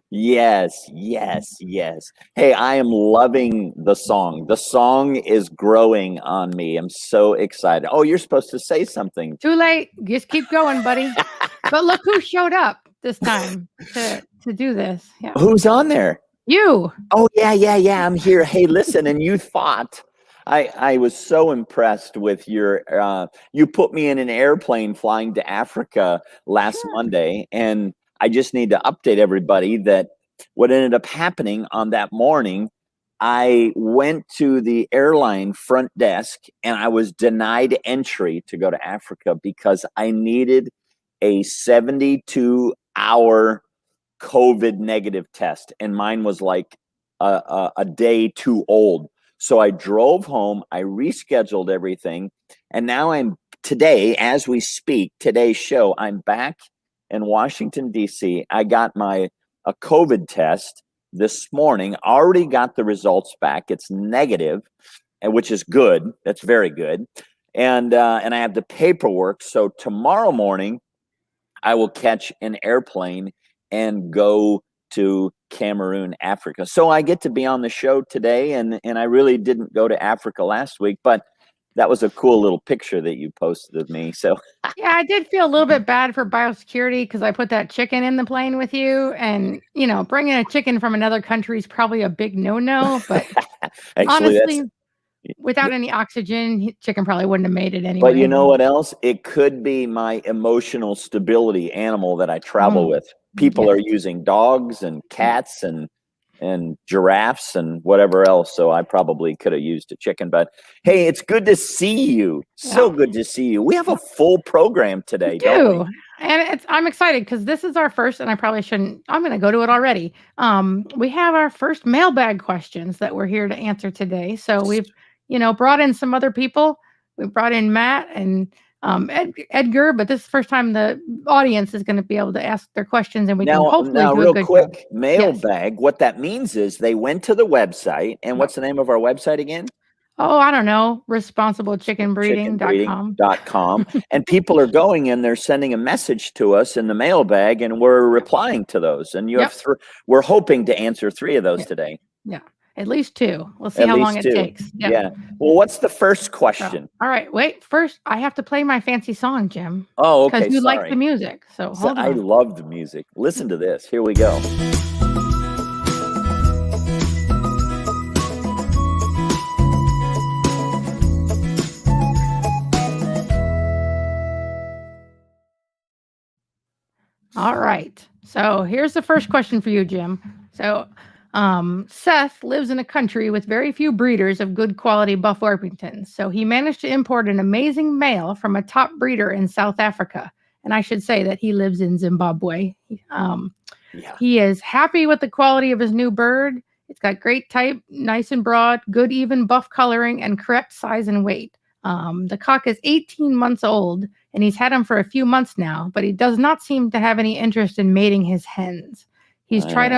Yes, yes, yes. Hey, I am loving the song. The song is growing on me. I'm so excited. Oh, you're supposed to say something. Too late. Just keep going, buddy. But look who showed up this time to do this. Yeah. Who's on there? You. Oh, yeah, yeah, yeah. I'm here. Hey, listen, and you thought I was so impressed with your you put me in an airplane flying to Africa last Sure. Monday, and I just need to update everybody that what ended up happening on that morning, I went to the airline front desk and I was denied entry to go to Africa because I needed a 72-hour COVID negative test, and mine was like a day too old. So I drove home, I rescheduled everything, and now I'm today, as we speak, today's show, I'm back in Washington, D.C. I got a COVID test this morning, already got the results back. It's negative, and which is good. That's very good. And I have the paperwork. So tomorrow morning, I will catch an airplane and go to Cameroon, Africa. So I get to be on the show today, and I really didn't go to Africa last week, but that was a cool little picture that you posted of me. So Yeah, I did feel a little bit bad for biosecurity because I put that chicken in the plane with you, and bringing a chicken from another country is probably a big no-no. But actually, honestly, without any oxygen, chicken probably wouldn't have made it anyway. but you know what else? It could be my emotional stability animal that I travel with. People are using dogs and cats and giraffes and whatever else. So I probably could have used a chicken, but hey, it's good to see you. So good to see you. We have a full program today, don't we? And I'm excited because this is our first, and I probably shouldn't, I'm going to go to it already. We have our first mailbag questions that we're here to answer today. So we've, brought in some other people. We brought in Matt and Edgar, but this is the first time the audience is going to be able to ask their questions, and we can hopefully do real a good quick, job. mailbag. Yes. What that means is they went to the website, and what's the name of our website again? Oh, I don't know. Responsiblechickenbreeding.com. And people are going and they're sending a message to us in the mailbag, and we're replying to those. And you have we're hoping to answer 3 of those today. Yeah. At least 2. We'll see how long it takes. Yeah. Well, what's the first question? All right. Wait. First, I have to play my fancy song, Jim. Oh, okay. Because you like the music. So hold on. I love the music. Listen to this. Here we go. All right. So here's the first question for you, Jim. So Seth lives in a country with very few breeders of good quality Buff Orpingtons. So he managed to import an amazing male from a top breeder in South Africa. And I should say that he lives in Zimbabwe. He is happy with the quality of his new bird. It's got great type, nice and broad, good even buff coloring, and correct size and weight. The cock is 18 months old, and he's had him for a few months now, but he does not seem to have any interest in mating his hens. He's tried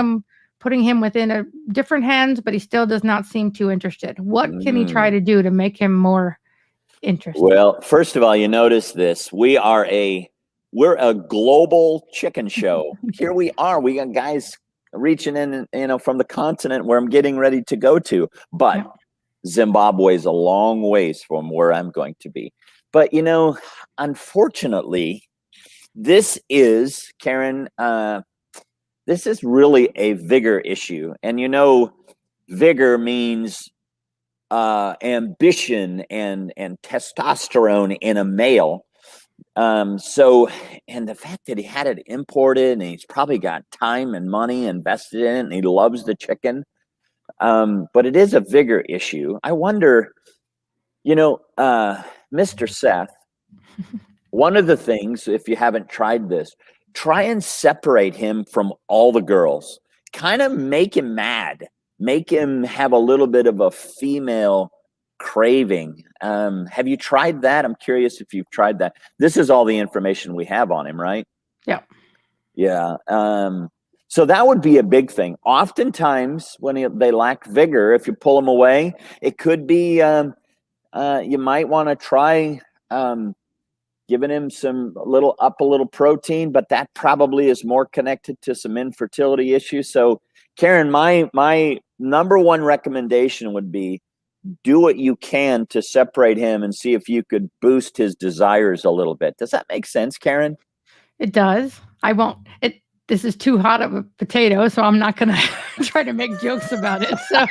putting him within different hens, but he still does not seem too interested. What can he try to do to make him more interested? Well, first of all, you notice this. We're a global chicken show. Here we are. We got guys reaching in, from the continent where I'm getting ready to go to, but Zimbabwe is a long ways from where I'm going to be. But, unfortunately, this is, Karen, this is really a vigor issue. And, vigor means ambition and testosterone in a male. So, and the fact that he had it imported and he's probably got time and money invested in it and he loves the chicken. But it is a vigor issue. I wonder, Mr. Seth, one of the things, if you haven't tried this, try and separate him from all the girls. Kind of make him mad. Make him have a little bit of a female craving. Have you tried that? I'm curious if you've tried that. This is all the information we have on him, right? Yeah. Yeah. So that would be a big thing. Oftentimes, when they lack vigor, if you pull them away, it could be you might want to try giving him a little protein, but that probably is more connected to some infertility issues. So Karen, my number one recommendation would be do what you can to separate him and see if you could boost his desires a little bit. Does that make sense, Karen? It does. I won't. This is too hot of a potato, so I'm not going to try to make jokes about it. So,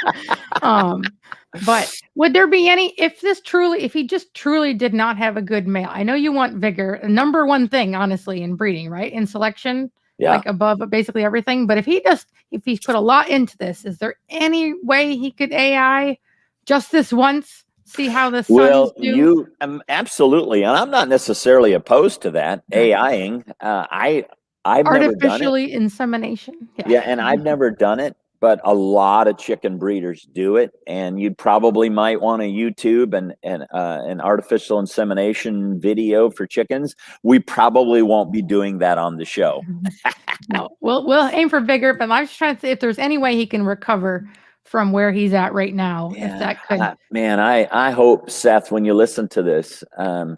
but would there be any, if he just truly did not have a good male? I know you want vigor, number one thing, honestly, in breeding, right? In selection, like above basically everything. But if he's put a lot into this, is there any way he could AI just this once? See how the sons do? Absolutely, and I'm not necessarily opposed to that. AIing, I've never done it. Artificially insemination. Yeah, and I've never done it, but a lot of chicken breeders do it, and you probably might want to YouTube an artificial insemination video for chickens. We probably won't be doing that on the show. No, we'll aim for bigger, but I'm just trying to see if there's any way he can recover from where he's at right now. Yeah, if that could, man, I hope, Seth, when you listen to this, yeah,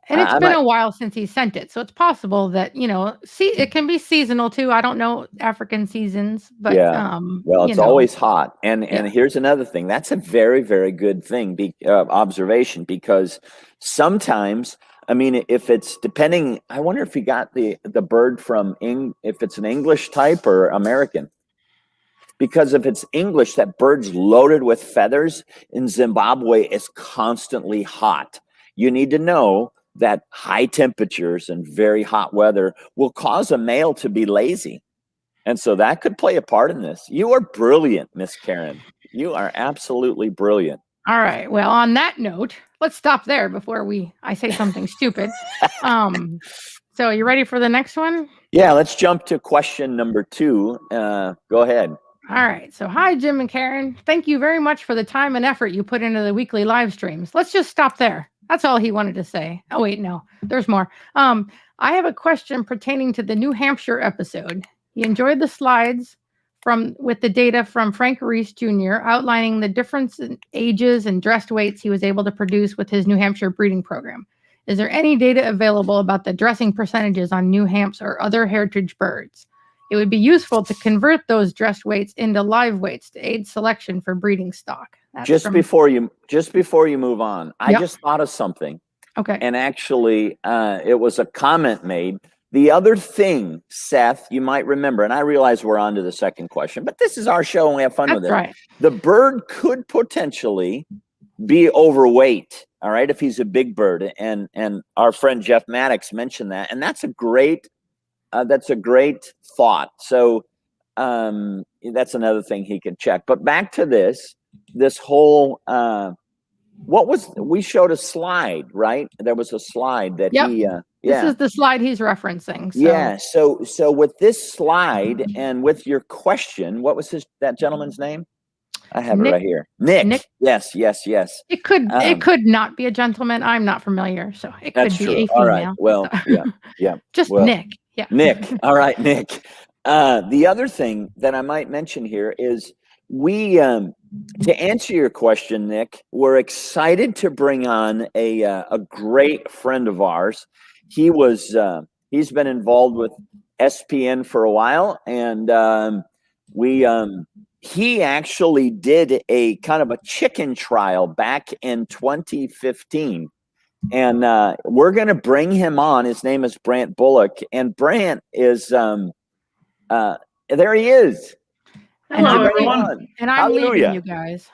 and it's been a while since he sent it, so it's possible that it can be seasonal too. I don't know African seasons, but well, it's always hot, and here's another thing. That's a very, very good thing, observation, because sometimes, I mean, if it's depending, I wonder if he got the bird from if it's an English type or American. Because if it's English, that bird's loaded with feathers. In Zimbabwe, it's constantly hot. You need to know that high temperatures and very hot weather will cause a male to be lazy. And so that could play a part in this. You are brilliant, Miss Karen. You are absolutely brilliant. All right. Well, on that note, let's stop there before I say something stupid. So you ready for the next one? Yeah, let's jump to question number 2. Go ahead. All right. So hi, Jim and Karen. Thank you very much for the time and effort you put into the weekly live streams. Let's just stop there. That's all he wanted to say. Oh, wait, no, there's more. I have a question pertaining to the New Hampshire episode. He enjoyed the slides with the data from Frank Reese Jr. outlining the difference in ages and dressed weights he was able to produce with his New Hampshire breeding program. Is there any data available about the dressing percentages on New Hampshire or other heritage birds? It would be useful to convert those dressed weights into live weights to aid selection for breeding stock. Just before you move on, I just thought of something. Okay. And actually, it was a comment made. The other thing, Seth, you might remember, and I realize we're on to the second question, but this is our show and we have fun with it. Right. The bird could potentially be overweight, all right, if he's a big bird. And our friend Jeff Maddox mentioned that, and that's a great thought. So that's another thing he could check. But back to this whole we showed a slide, right? There was a slide that This is the slide he's referencing. So. Yeah. So with this slide and with your question, what was that gentleman's name? I have it right here. Nick. Yes. It could not be a gentleman. I'm not familiar, so it could be a female. All right. Well, yeah. Just Nick. Yeah. Nick. All right, Nick. The other thing that I might mention here is we, to answer your question, Nick, we're excited to bring on a great friend of ours. He's been involved with SPN for a while, and he actually did a kind of a chicken trial back in 2015. And we're going to bring him on. His name is Brant Bullock. And Brant is, there he is. Hello, everyone. And I'm leaving you guys.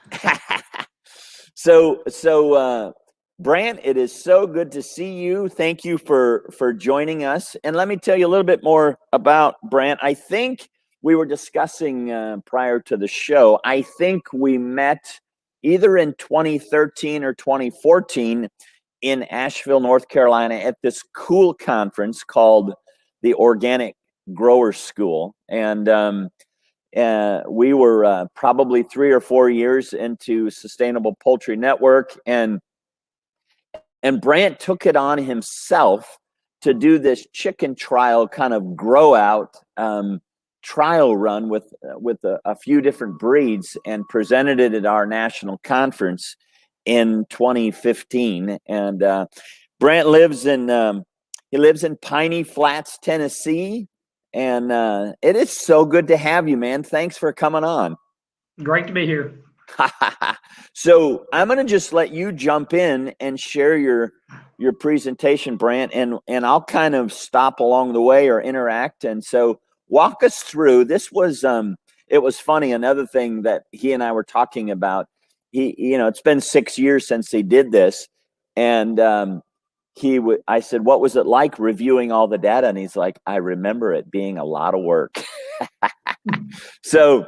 So Brant, it is so good to see you. Thank you for joining us. And let me tell you a little bit more about Brant. I think we were discussing prior to the show. I think we met either in 2013 or 2014 in Asheville, North Carolina, at this cool conference called the Organic Grower School. And we were probably 3 or 4 years into Sustainable Poultry Network. And Brant took it on himself to do this chicken trial kind of grow out trial run with a few different breeds and presented it at our national conference in 2015. And Brant lives in Piney Flats, Tennessee, and it is so good to have you, man. Thanks for coming on. Great to be here. So I'm going to just let you jump in and share your presentation, Brant, and I'll kind of stop along the way or interact. And so walk us through. This was it was funny. Another thing that he and I were talking about. It's been 6 years since he did this, and I said, what was it like reviewing all the data? And he's like, I remember it being a lot of work. So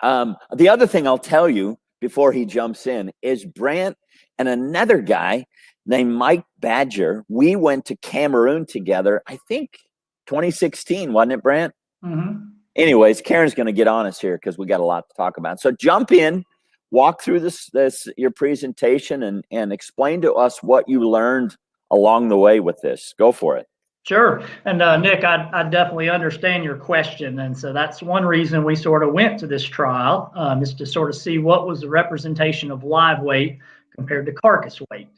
the other thing I'll tell you before he jumps in is Brant and another guy named Mike Badger. We went to Cameroon together, I think 2016, wasn't it, Brant? Mm-hmm. Anyways, Karen's going to get on us here because we got a lot to talk about. So jump in, walk through this your presentation and explain to us what you learned along the way with this. Go for it. Sure. And Nick, I definitely understand your question. And so that's one reason we sort of went to this trial, is to sort of see what was the representation of live weight compared to carcass weight.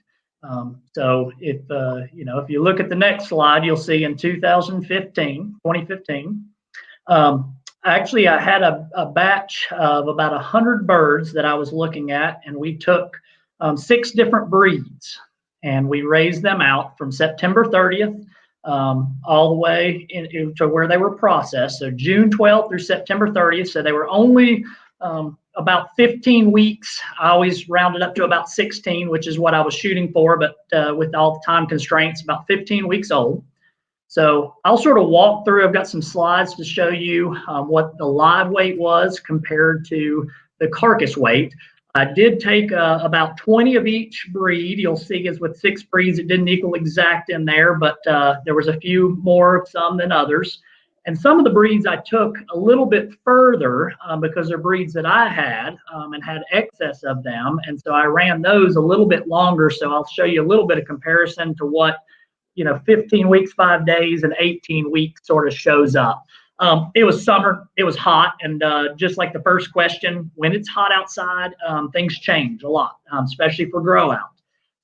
So if you look at the next slide, you'll see in 2015, actually I had a batch of about 100 birds that I was looking at, and we took 6 different breeds and we raised them out from September 30th all the way to where they were processed. So June 12th through September 30th. So they were only about 15 weeks. I always rounded up to about 16, which is what I was shooting for, but with all the time constraints, about 15 weeks old. So I'll sort of walk through. I've got some slides to show you what the live weight was compared to the carcass weight. I did take about 20 of each breed. You'll see as with 6 breeds, it didn't equal exact in there, but there was a few more of some than others. And some of the breeds I took a little bit further because they're breeds that I had and had excess of them. And so I ran those a little bit longer. So I'll show you a little bit of comparison to what 15 weeks, 5 days, and 18 weeks sort of shows up. It was summer, it was hot, and just like the first question, when it's hot outside, things change a lot, especially for grow out.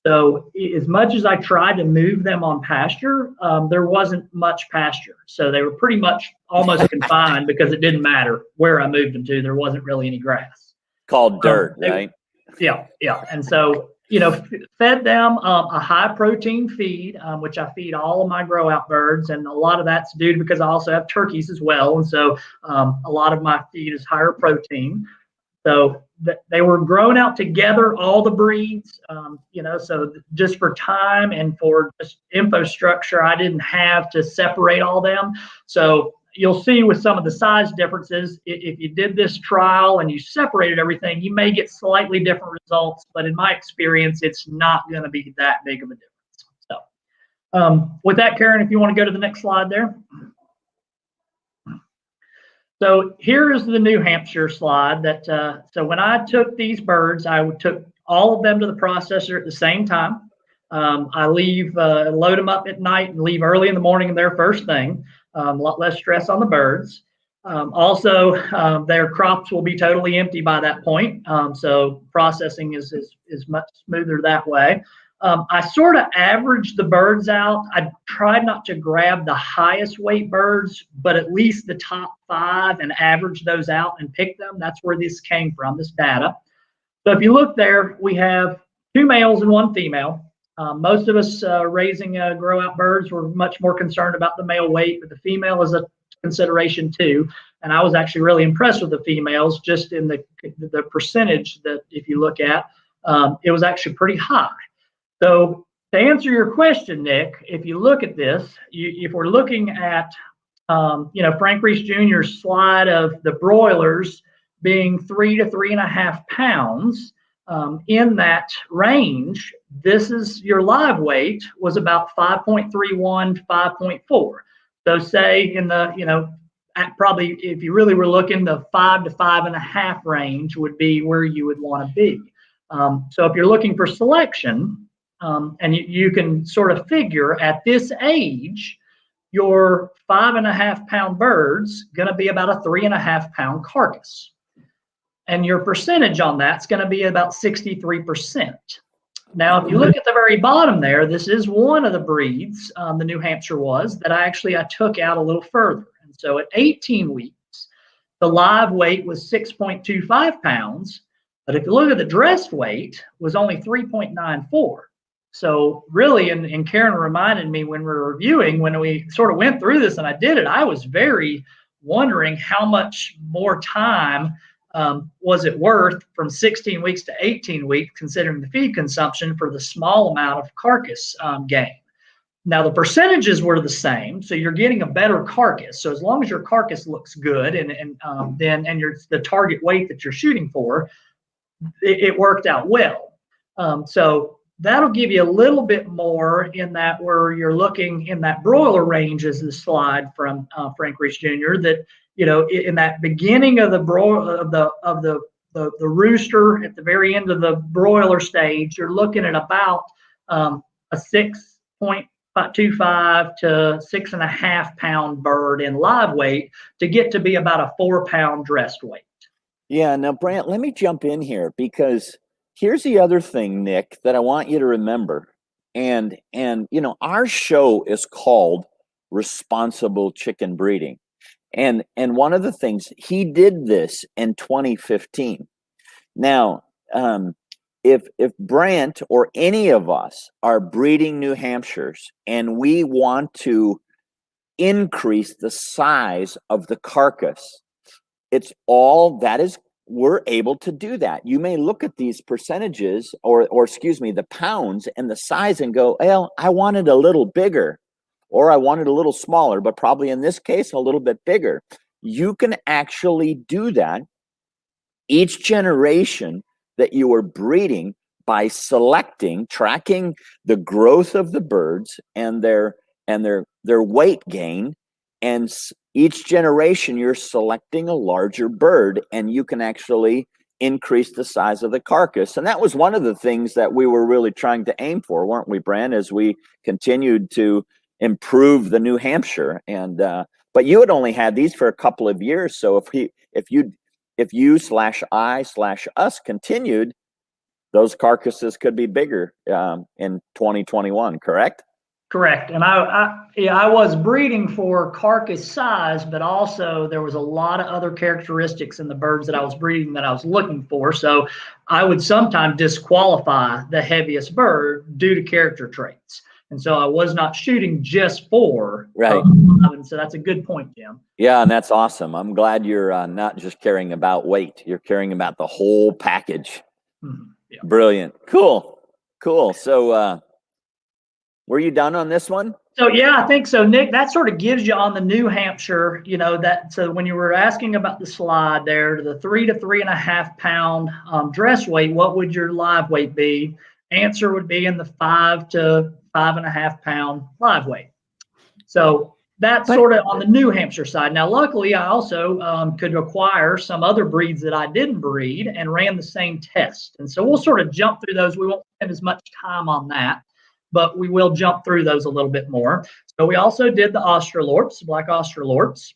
So as much as I tried to move them on pasture, there wasn't much pasture. So they were pretty much almost confined because it didn't matter where I moved them to. There wasn't really any grass. Called dirt, right? Yeah. And so, fed them a high protein feed, which I feed all of my grow out birds. And a lot of that's due because I also have turkeys as well. And so a lot of my feed is higher protein. So they were grown out together, all the breeds, so just for time and for just infrastructure, I didn't have to separate all them. So you'll see with some of the size differences, if you did this trial and you separated everything, you may get slightly different results. But in my experience, it's not going to be that big of a difference. So with that, Karen, if you want to go to the next slide there. So here is the New Hampshire slide that, so when I took these birds, I took all of them to the processor at the same time. I load them up at night and leave early in the morning and their first thing. A lot less stress on the birds. Also, their crops will be totally empty by that point. So processing is much smoother that way. I sort of averaged the birds out. I tried not to grab the highest weight birds, but at least the top 5 and average those out and pick them. That's where this came from, this data. So if you look there, we have 2 males and 1 female. Most of us raising grow out birds were much more concerned about the male weight, but the female is a consideration too. And I was actually really impressed with the females, just in the percentage that if you look at, it was actually pretty high. So to answer your question, Nick, if you look at this, if we're looking at, Frank Reese Jr.'s slide of the broilers being 3 to 3.5 pounds, in that range, this is your live weight was about 5.31 to 5.4. So say in the, probably if you really were looking, the 5 to 5.5 range would be where you would want to be. So if you're looking for selection, and you can sort of figure at this age, your 5.5 pound bird's going to be about a 3.5 pound carcass. And your percentage on that's going to be about 63%. Now, if you look at the very bottom there, this is one of the breeds, the New Hampshire was, that I took out a little further. And so at 18 weeks, the live weight was 6.25 pounds. But if you look at the dressed weight, was only 3.94. So really, and Karen reminded me when we were reviewing, when we sort of went through this and I did it, I was very wondering how much more time was it worth from 16 weeks to 18 weeks, considering the feed consumption for the small amount of carcass gain. Now, the percentages were the same, so you're getting a better carcass. So as long as your carcass looks good and the target weight that you're shooting for, it worked out well. So that'll give you a little bit more in that where you're looking in that broiler range as the slide from Frank Reese Jr. that, you know, in that beginning of the the rooster at the very end of the broiler stage, you're looking at about a 6.25 to 6.5 pound bird in live weight to get to be about a 4 pound dressed weight. Yeah. Now, Brant, let me jump in here because here's the other thing, Nick, that I want you to remember. And you know, our show is called Responsible Chicken Breeding. And one of the things, he did this in 2015. Now, if Brant or any of us are breeding New Hampshires and we want to increase the size of the carcass, we're able to do that. You may look at these percentages or excuse me, the pounds and the size and go, well, I want it a little bigger or I want it a little smaller, but probably in this case, a little bit bigger. You can actually do that each generation that you are breeding by tracking the growth of the birds and their weight gain. And each generation, you're selecting a larger bird, and you can actually increase the size of the carcass. And that was one of the things that we were really trying to aim for, weren't we, Brant, as we continued to improve the New Hampshire. And but you had only had these for a couple of years. So if you/I/us continued, those carcasses could be bigger in 2021, correct? Correct. And I was breeding for carcass size, but also there was a lot of other characteristics in the birds that I was breeding that I was looking for. So I would sometimes disqualify the heaviest bird due to character traits. And so I was not shooting just for. Right. And so that's a good point, Jim. Yeah, and that's awesome. I'm glad you're not just caring about weight. You're caring about the whole package. Mm-hmm. Yeah. Brilliant. Cool. So were you done on this one? So yeah, I think so, Nick. That sort of gives you on the New Hampshire, you know, that. So when you were asking about the slide there, the 3 to 3.5 pound dress weight, what would your live weight be? Answer would be in the 5 to 5.5 pound live weight. So that's sort of on the New Hampshire side. Now, luckily, I also could acquire some other breeds that I didn't breed and ran the same test. And so we'll sort of jump through those. We won't spend as much time on that, but we will jump through those a little bit more. So we also did the Australorps, black Australorps.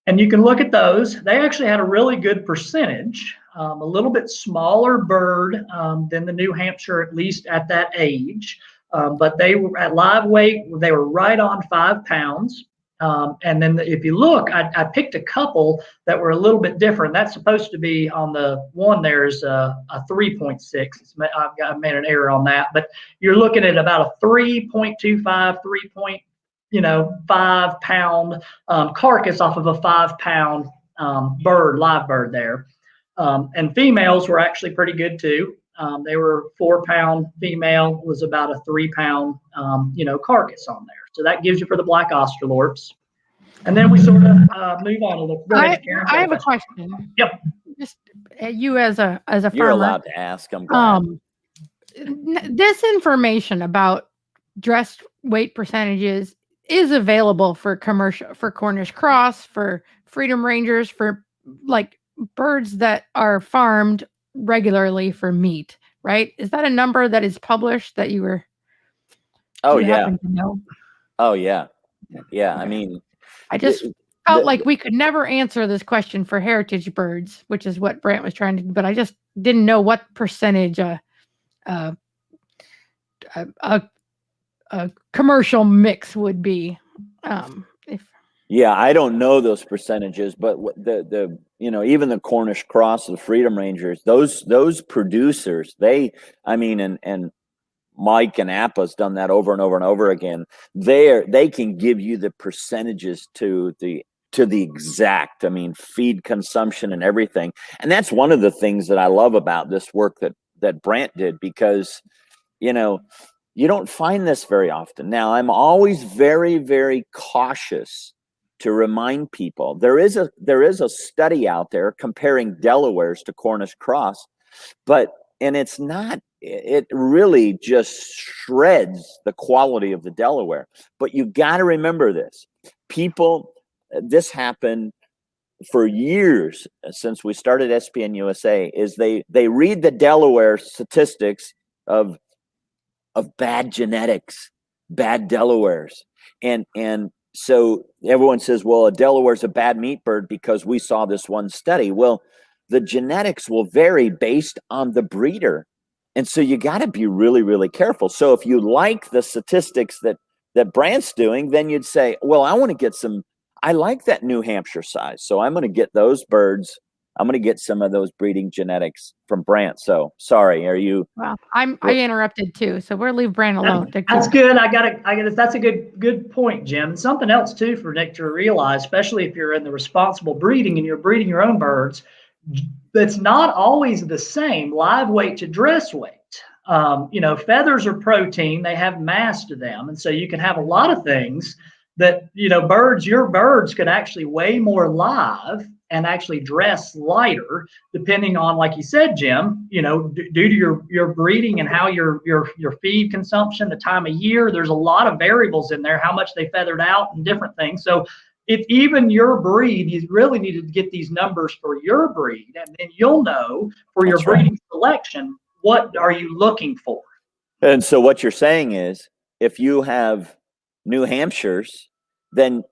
And you can look at those. They actually had a really good percentage, a little bit smaller bird than the New Hampshire, at least at that age. But they were at live weight, they were right on 5 pounds. And then if you look, I picked a couple that were a little bit different. That's supposed to be on the one, there's a 3.6. I made an error on that, but you're looking at about a 3.25, 5 pound carcass off of a 5 pound live bird there. And females were actually pretty good too. They were 4 pound female, was about a 3 pound, carcass on there. So that gives you for the black Australorps. And then we sort of move on a little. Go ahead, Karen. I have a question. Yep. Just you as a farmer. You're allowed to ask. I'm glad. This information about dressed weight percentages is available for Cornish cross, for Freedom Rangers, for like birds that are farmed regularly for meat, right? Is that a number that is published that you were? Oh yeah. To know? Oh yeah. Yeah. Okay. I mean, I just felt like we could never answer this question for heritage birds, which is what Brant was trying to do, but I just didn't know what percentage a commercial mix would be. If Yeah, I don't know those percentages, but the even the Cornish Cross, the Freedom Rangers, those producers, and Mike and Appa's done that over and over and over again. They can give you the percentages to the exact, feed consumption and everything. And that's one of the things that I love about this work that Brant did, because you don't find this very often. Now, I'm always very, very cautious to remind people there is a study out there comparing Delawares to Cornish Cross, and it really just shreds the quality of the Delaware. But you got to remember this. This happened for years since we started SPN USA, is they read the Delaware statistics of bad genetics, bad Delawares. And so everyone says, well, a Delaware's a bad meat bird because we saw this one study. Well, the genetics will vary based on the breeder. And so you got to be really, really careful. So if you like the statistics that Brant's doing, then you'd say, well, I like that New Hampshire size. So I'm going to get those birds. I'm going to get some of those breeding genetics from Brant. So sorry, are you? Well, I interrupted too, so we'll leave Brant alone. That's good. I got it. That's a good point, Jim. Something else too for Nick to realize, especially if you're in the responsible breeding and you're breeding your own birds, that's not always the same live weight to dress weight. Feathers are protein; they have mass to them, and so you can have a lot of things that your birds could actually weigh more live and actually dress lighter, depending on, like you said, Jim, due to your breeding and how your feed consumption, the time of year, there's a lot of variables in there, how much they feathered out and different things. So if even your breed, you really need to get these numbers for your breed, and then you'll know for your breeding selection, what are you looking for? And so what you're saying is, if you have New Hampshires, then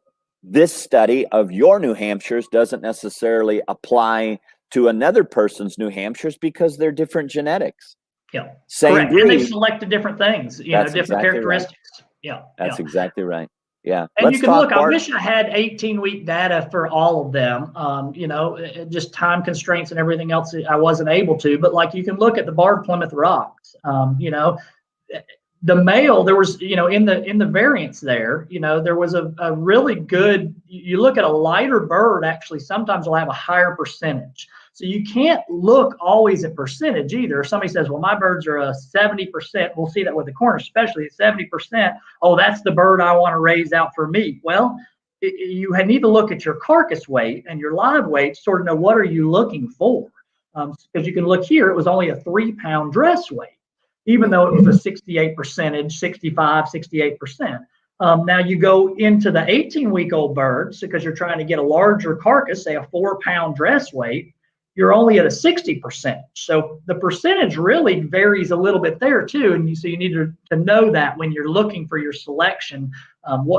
this study of your New Hampshires doesn't necessarily apply to another person's New Hampshires because they're different genetics. Yeah. Same Correct. breed. And they've selected different things, different exactly characteristics. Right. Yeah. That's exactly right. Yeah. And you can look, I wish I had 18-week data for all of them. Just time constraints and everything else, I wasn't able to. But like you can look at the Barred Plymouth Rocks, the male, there was, in the variants there, there was a really good, you look at a lighter bird, actually, sometimes will have a higher percentage. So you can't look always at percentage either. If somebody says, well, my birds are a 70%, we'll see that with the Cornish, especially 70%. Oh, that's the bird I want to raise out for meat. Well, you need to look at your carcass weight and your live weight to sort of know what are you looking for. Because you can look here, it was only a 3-pound dress weight, even though it was a 68%, 65, 68%. Now you go into the 18-week-old birds, because you're trying to get a larger carcass, say a 4-pound dress weight, you're only at a 60%. So the percentage really varies a little bit there too. And so you need to know that when you're looking for your selection,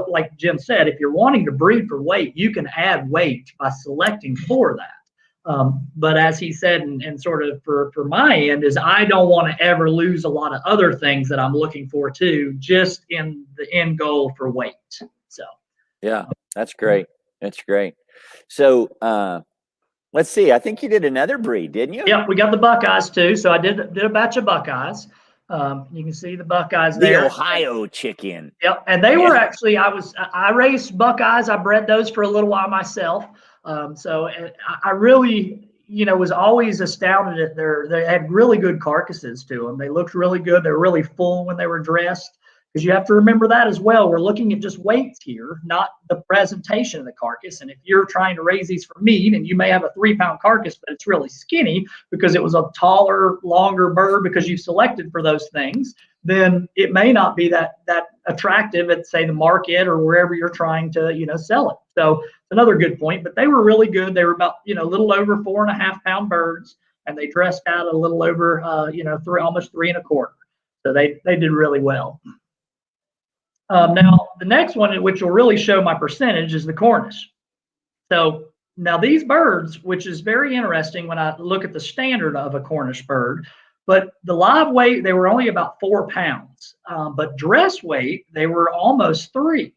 like Jim said, if you're wanting to breed for weight, you can add weight by selecting for that. But as he said, and sort of for my end, is I don't want to ever lose a lot of other things that I'm looking for too, just in the end goal for weight. So yeah, that's great. That's great. So let's see. I think you did another breed, didn't you? Yeah, we got the Buckeyes too. So I did a batch of Buckeyes. You can see the Buckeyes there. The Ohio chicken. Yep, and they were actually, I raised Buckeyes. I bred those for a little while myself. So I really, was always astounded at they had really good carcasses to them. They looked really good. They were really full when they were dressed. Because you have to remember that as well. We're looking at just weights here, not the presentation of the carcass. And if you're trying to raise these for meat, and you may have a 3-pound carcass, but it's really skinny because it was a taller, longer bird because you selected for those things, then it may not be that attractive at, say, the market or wherever you're trying to, sell it. So it's another good point. But they were really good. They were about, a little over 4.5-pound birds, and they dressed out a little over, almost 3 1/4. So they did really well. Now, the next one, which will really show my percentage, is the Cornish. So now these birds, which is very interesting when I look at the standard of a Cornish bird, But the live weight, they were only about 4 pounds. But dress weight, they were almost 3.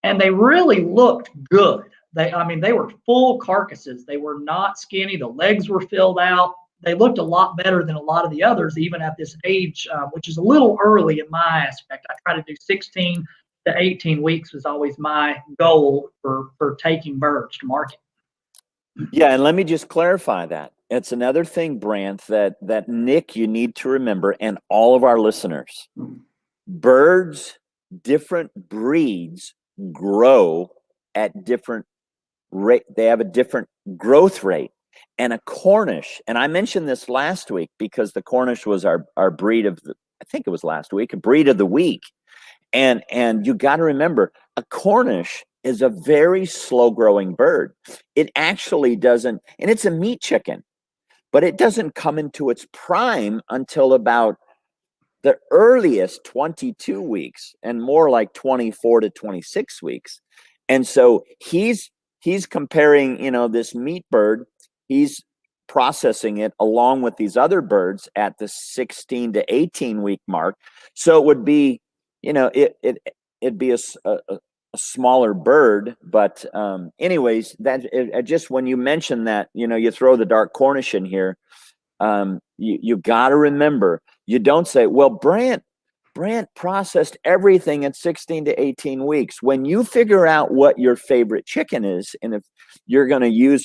And they really looked good. They were full carcasses. They were not skinny. The legs were filled out. They looked a lot better than a lot of the others, even at this age, which is a little early in my aspect. I try to do 16 to 18 weeks was always my goal for taking birds to market. Yeah, and let me just clarify that. It's another thing, Brant, that Nick, you need to remember, and all of our listeners. Birds, different breeds grow at different rate. They have a different growth rate. And a Cornish, and I mentioned this last week because the Cornish was our breed of I think it was last week, a breed of the week. And you got to remember, a Cornish is a very slow growing bird. It actually doesn't, and it's a meat chicken, but it doesn't come into its prime until about the earliest 22 weeks and more like 24 to 26 weeks. And so he's comparing, this meat bird, he's processing it along with these other birds at the 16 to 18 week mark. So it would be, it'd be a smaller bird, but anyways, just when you mention that, you throw the dark Cornish in here, you got to remember, you don't say, well, Brant processed everything at 16 to 18 weeks. When you figure out what your favorite chicken is, and if you're going to use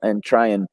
and try and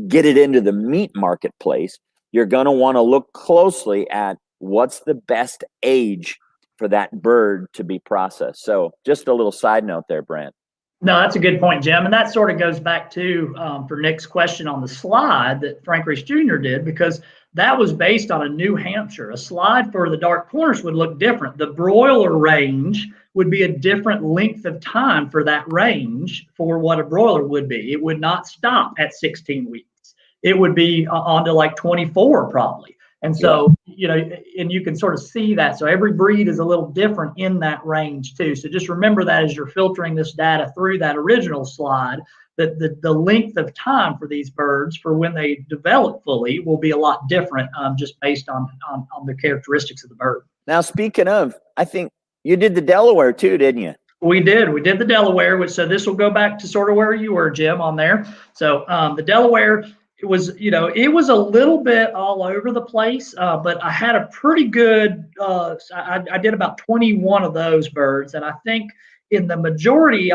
get it into the meat marketplace, you're going to want to look closely at what's the best age for that bird to be processed. So just a little side note there, Brant. No, that's a good point, Jim. And that sort of goes back to for Nick's question on the slide that Frank Reese Jr. did, because that was based on a New Hampshire. A slide for the dark Cornish would look different. The broiler range would be a different length of time for that range for what a broiler would be. It would not stop at 16 weeks. It would be on to like 24 probably. And so, and you can sort of see that. So every breed is a little different in that range too. So just remember that as you're filtering this data through that original slide, that the length of time for these birds for when they develop fully will be a lot different just based on the characteristics of the bird. Now, speaking of, I think you did the Delaware too, didn't you? We did the Delaware, so this will go back to sort of where you were, Jim, on there. So the Delaware, it was a little bit all over the place, but I had a pretty good, I did about 21 of those birds. And I think in the majority,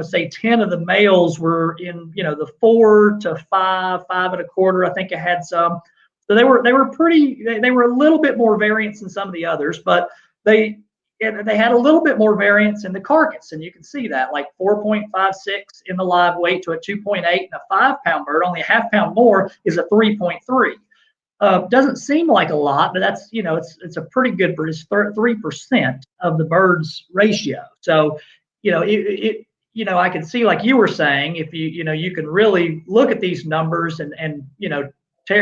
say 10 of the males were in, the 4 to 5, 5.25. I think I had some. So they were a little bit more variance than some of the others, but they had a little bit more variance in the carcass, and you can see that, like 4.56 in the live weight to a 2.8, and a 5-pound bird, only a half pound more, is a 3.3. Doesn't seem like a lot, but that's, it's a pretty good bird. It's 3% of the bird's ratio. So, I can see, like you were saying, if you can really look at these numbers and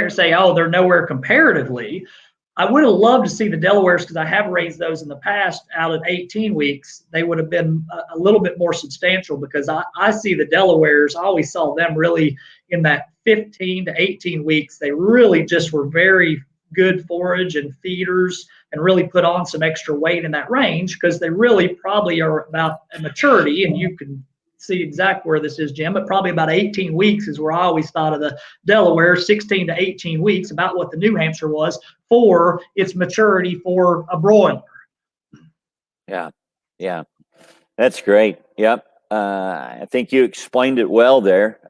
say, oh, they're nowhere comparatively. I would have loved to see the Delawares, because I have raised those in the past out at 18 weeks. They would have been a little bit more substantial, because I see the Delawares, I always saw them really in that 15 to 18 weeks. They really just were very good forage and feeders, and really put on some extra weight in that range, because they really probably are about a maturity, and you can see exactly where this is, Jim, but probably about 18 weeks is where I always thought of the Delaware. 16 to 18 weeks, about what the New Hampshire was for its maturity for a broiler. Yeah, that's great. Yep. I think you explained it well there.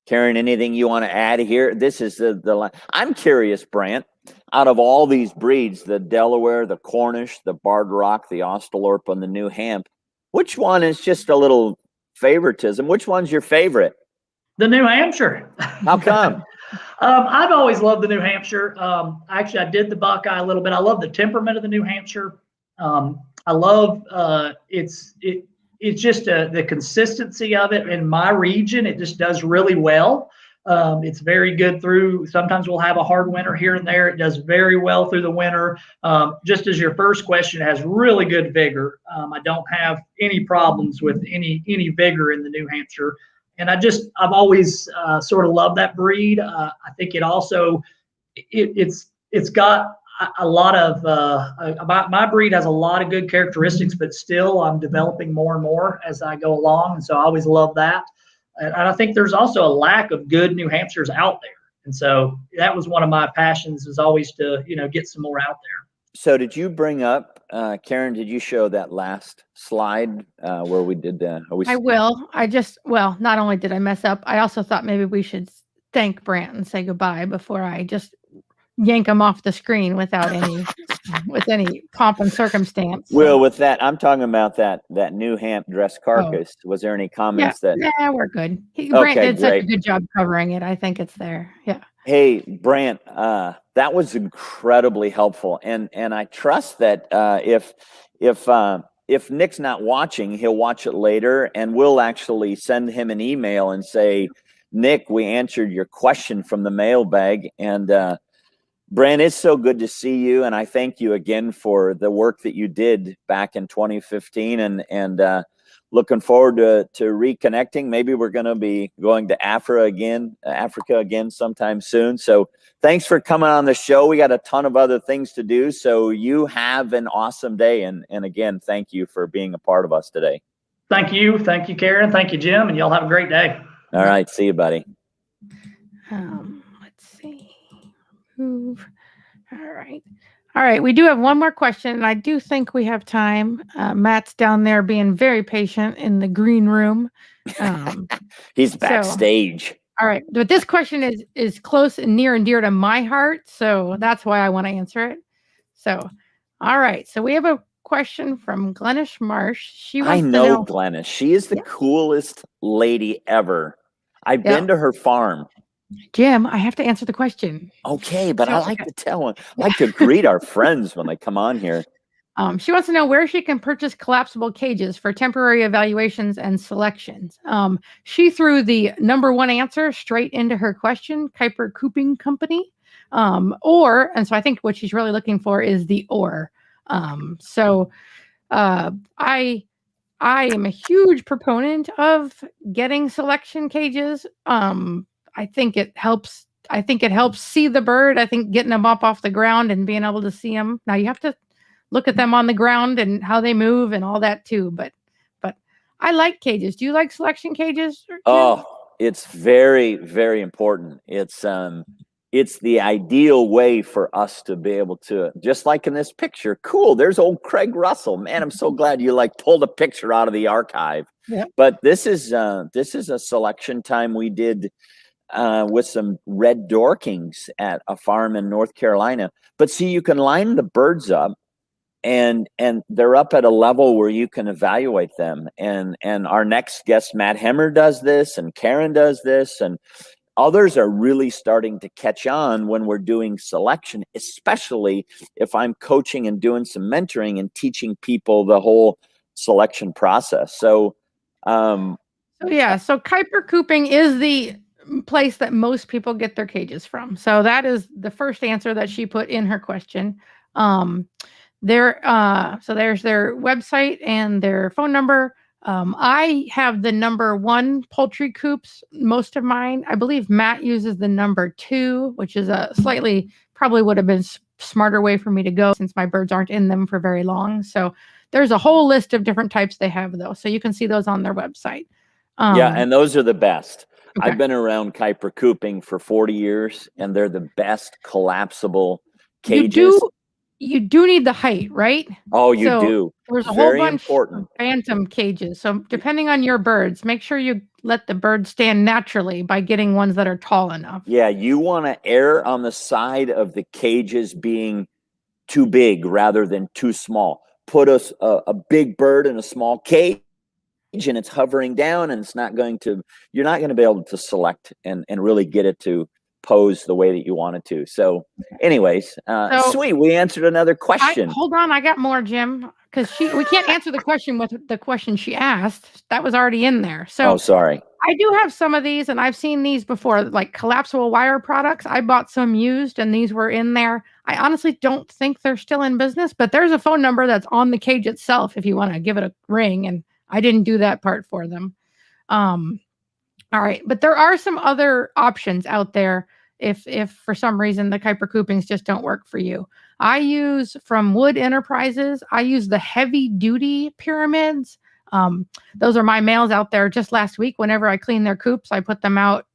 Karen, anything you want to add here? This is the I'm curious, Brant, out of all these breeds, the Delaware, the Cornish, the Barred Rock, the Australorps, and the New Hamp, which one is just a little favoritism? Which one's your favorite? The New Hampshire. How come? I've always loved the New Hampshire. Actually, I did the Buckeye a little bit. I love the temperament of the New Hampshire. I love it's just the consistency of it in my region. It just does really well. It's very good through, sometimes we'll have a hard winter here and there. It does very well through the winter. Just as your first question, it has really good vigor. I don't have any problems with any vigor in the New Hampshire. And I've always sort of loved that breed. I think it also, it's got a lot of, my breed has a lot of good characteristics, but still I'm developing more and more as I go along. And so I always love that. And I think there's also a lack of good New Hampshires out there. And so that was one of my passions, is always to, get some more out there. So did you bring up, Karen, did you show that last slide where we did the... I will. Not only did I mess up, I also thought maybe we should thank Brant and say goodbye before I just yank him off the screen without any with any pomp and circumstance. So. Well, with that, I'm talking about that new Hamp dress carcass. Oh. Was there any comments that? Yeah, we're good. Brant did such a good job covering it. I think it's there. Yeah. Hey, Brant, that was incredibly helpful, and I trust that if Nick's not watching, he'll watch it later, and we'll actually send him an email and say, Nick, we answered your question from the mailbag, and Brant, it's so good to see you, and I thank you again for the work that you did back in 2015, and looking forward to reconnecting. Maybe we're going to be going to Africa again sometime soon. So thanks for coming on the show. We got a ton of other things to do, so you have an awesome day, and again, thank you for being a part of us today. Thank you, Karen. Thank you, Jim, and y'all have a great day. All right, see you, buddy. Let's see. Move. All right. We do have one more question, and I do think we have time. Matt's down there being very patient in the green room. He's backstage. All right. But this question is close and near and dear to my heart, so that's why I want to answer it. So, all right. So we have a question from Glennish Marsh. I know Glennish. She is the coolest lady ever. I've been to her farm. Jim, I have to answer the question. Okay, but I like to tell them. I like to greet our friends when they come on here. She wants to know where she can purchase collapsible cages for temporary evaluations and selections. She threw the number one answer straight into her question, Kuiper Cooping Company. And so I think what she's really looking for is the or. I am a huge proponent of getting selection cages. I think it helps see the bird. I think getting them up off the ground and being able to see them. Now you have to look at them on the ground and how they move and all that too. But I like cages. Do you like selection cages? Oh, it's very, very important. It's the ideal way for us to be able to, just like in this picture. Cool. There's old Craig Russell. Man, I'm so glad you pulled a picture out of the archive. Yeah. But this is a selection time we did with some red Dorkings at a farm in North Carolina. But see, you can line the birds up, and they're up at a level where you can evaluate them. And our next guest, Matt Hemmer, does this, and Karen does this, and others are really starting to catch on when we're doing selection, especially if I'm coaching and doing some mentoring and teaching people the whole selection process. So Kuiper Cooping is the place that most people get their cages from. So that is the first answer that she put in her question. So there's their website and their phone number. I have the number 1 poultry coops, most of mine. I believe Matt uses the number 2, which is a probably would have been smarter way for me to go since my birds aren't in them for very long. So there's a whole list of different types they have though. So you can see those on their website. And those are the best. Okay. I've been around Kuiper Cooping for 40 years, and they're the best collapsible cages. You do need the height, right? Oh, you do. There's a whole bunch of phantom cages. So depending on your birds, make sure you let the bird stand naturally by getting ones that are tall enough. Yeah, you want to err on the side of the cages being too big rather than too small. Put a big bird in a small cage, and it's hovering down, and you're not going to be able to select and really get it to pose the way that you want it to. So anyways, sweet. We answered another question. Hold on. I got more, Jim, because we can't answer the question with the question she asked. That was already in there. So sorry. I do have some of these, and I've seen these before, like collapsible wire products. I bought some used, and these were in there. I honestly don't think they're still in business, but there's a phone number that's on the cage itself if you want to give it a ring, and I didn't do that part for them. All right, but there are some other options out there if for some reason the Kuiper coopings just don't work for you. I use from Wood Enterprises. I use the heavy duty pyramids. Those are my males out there. Just last week, whenever I clean their coops, I put them out.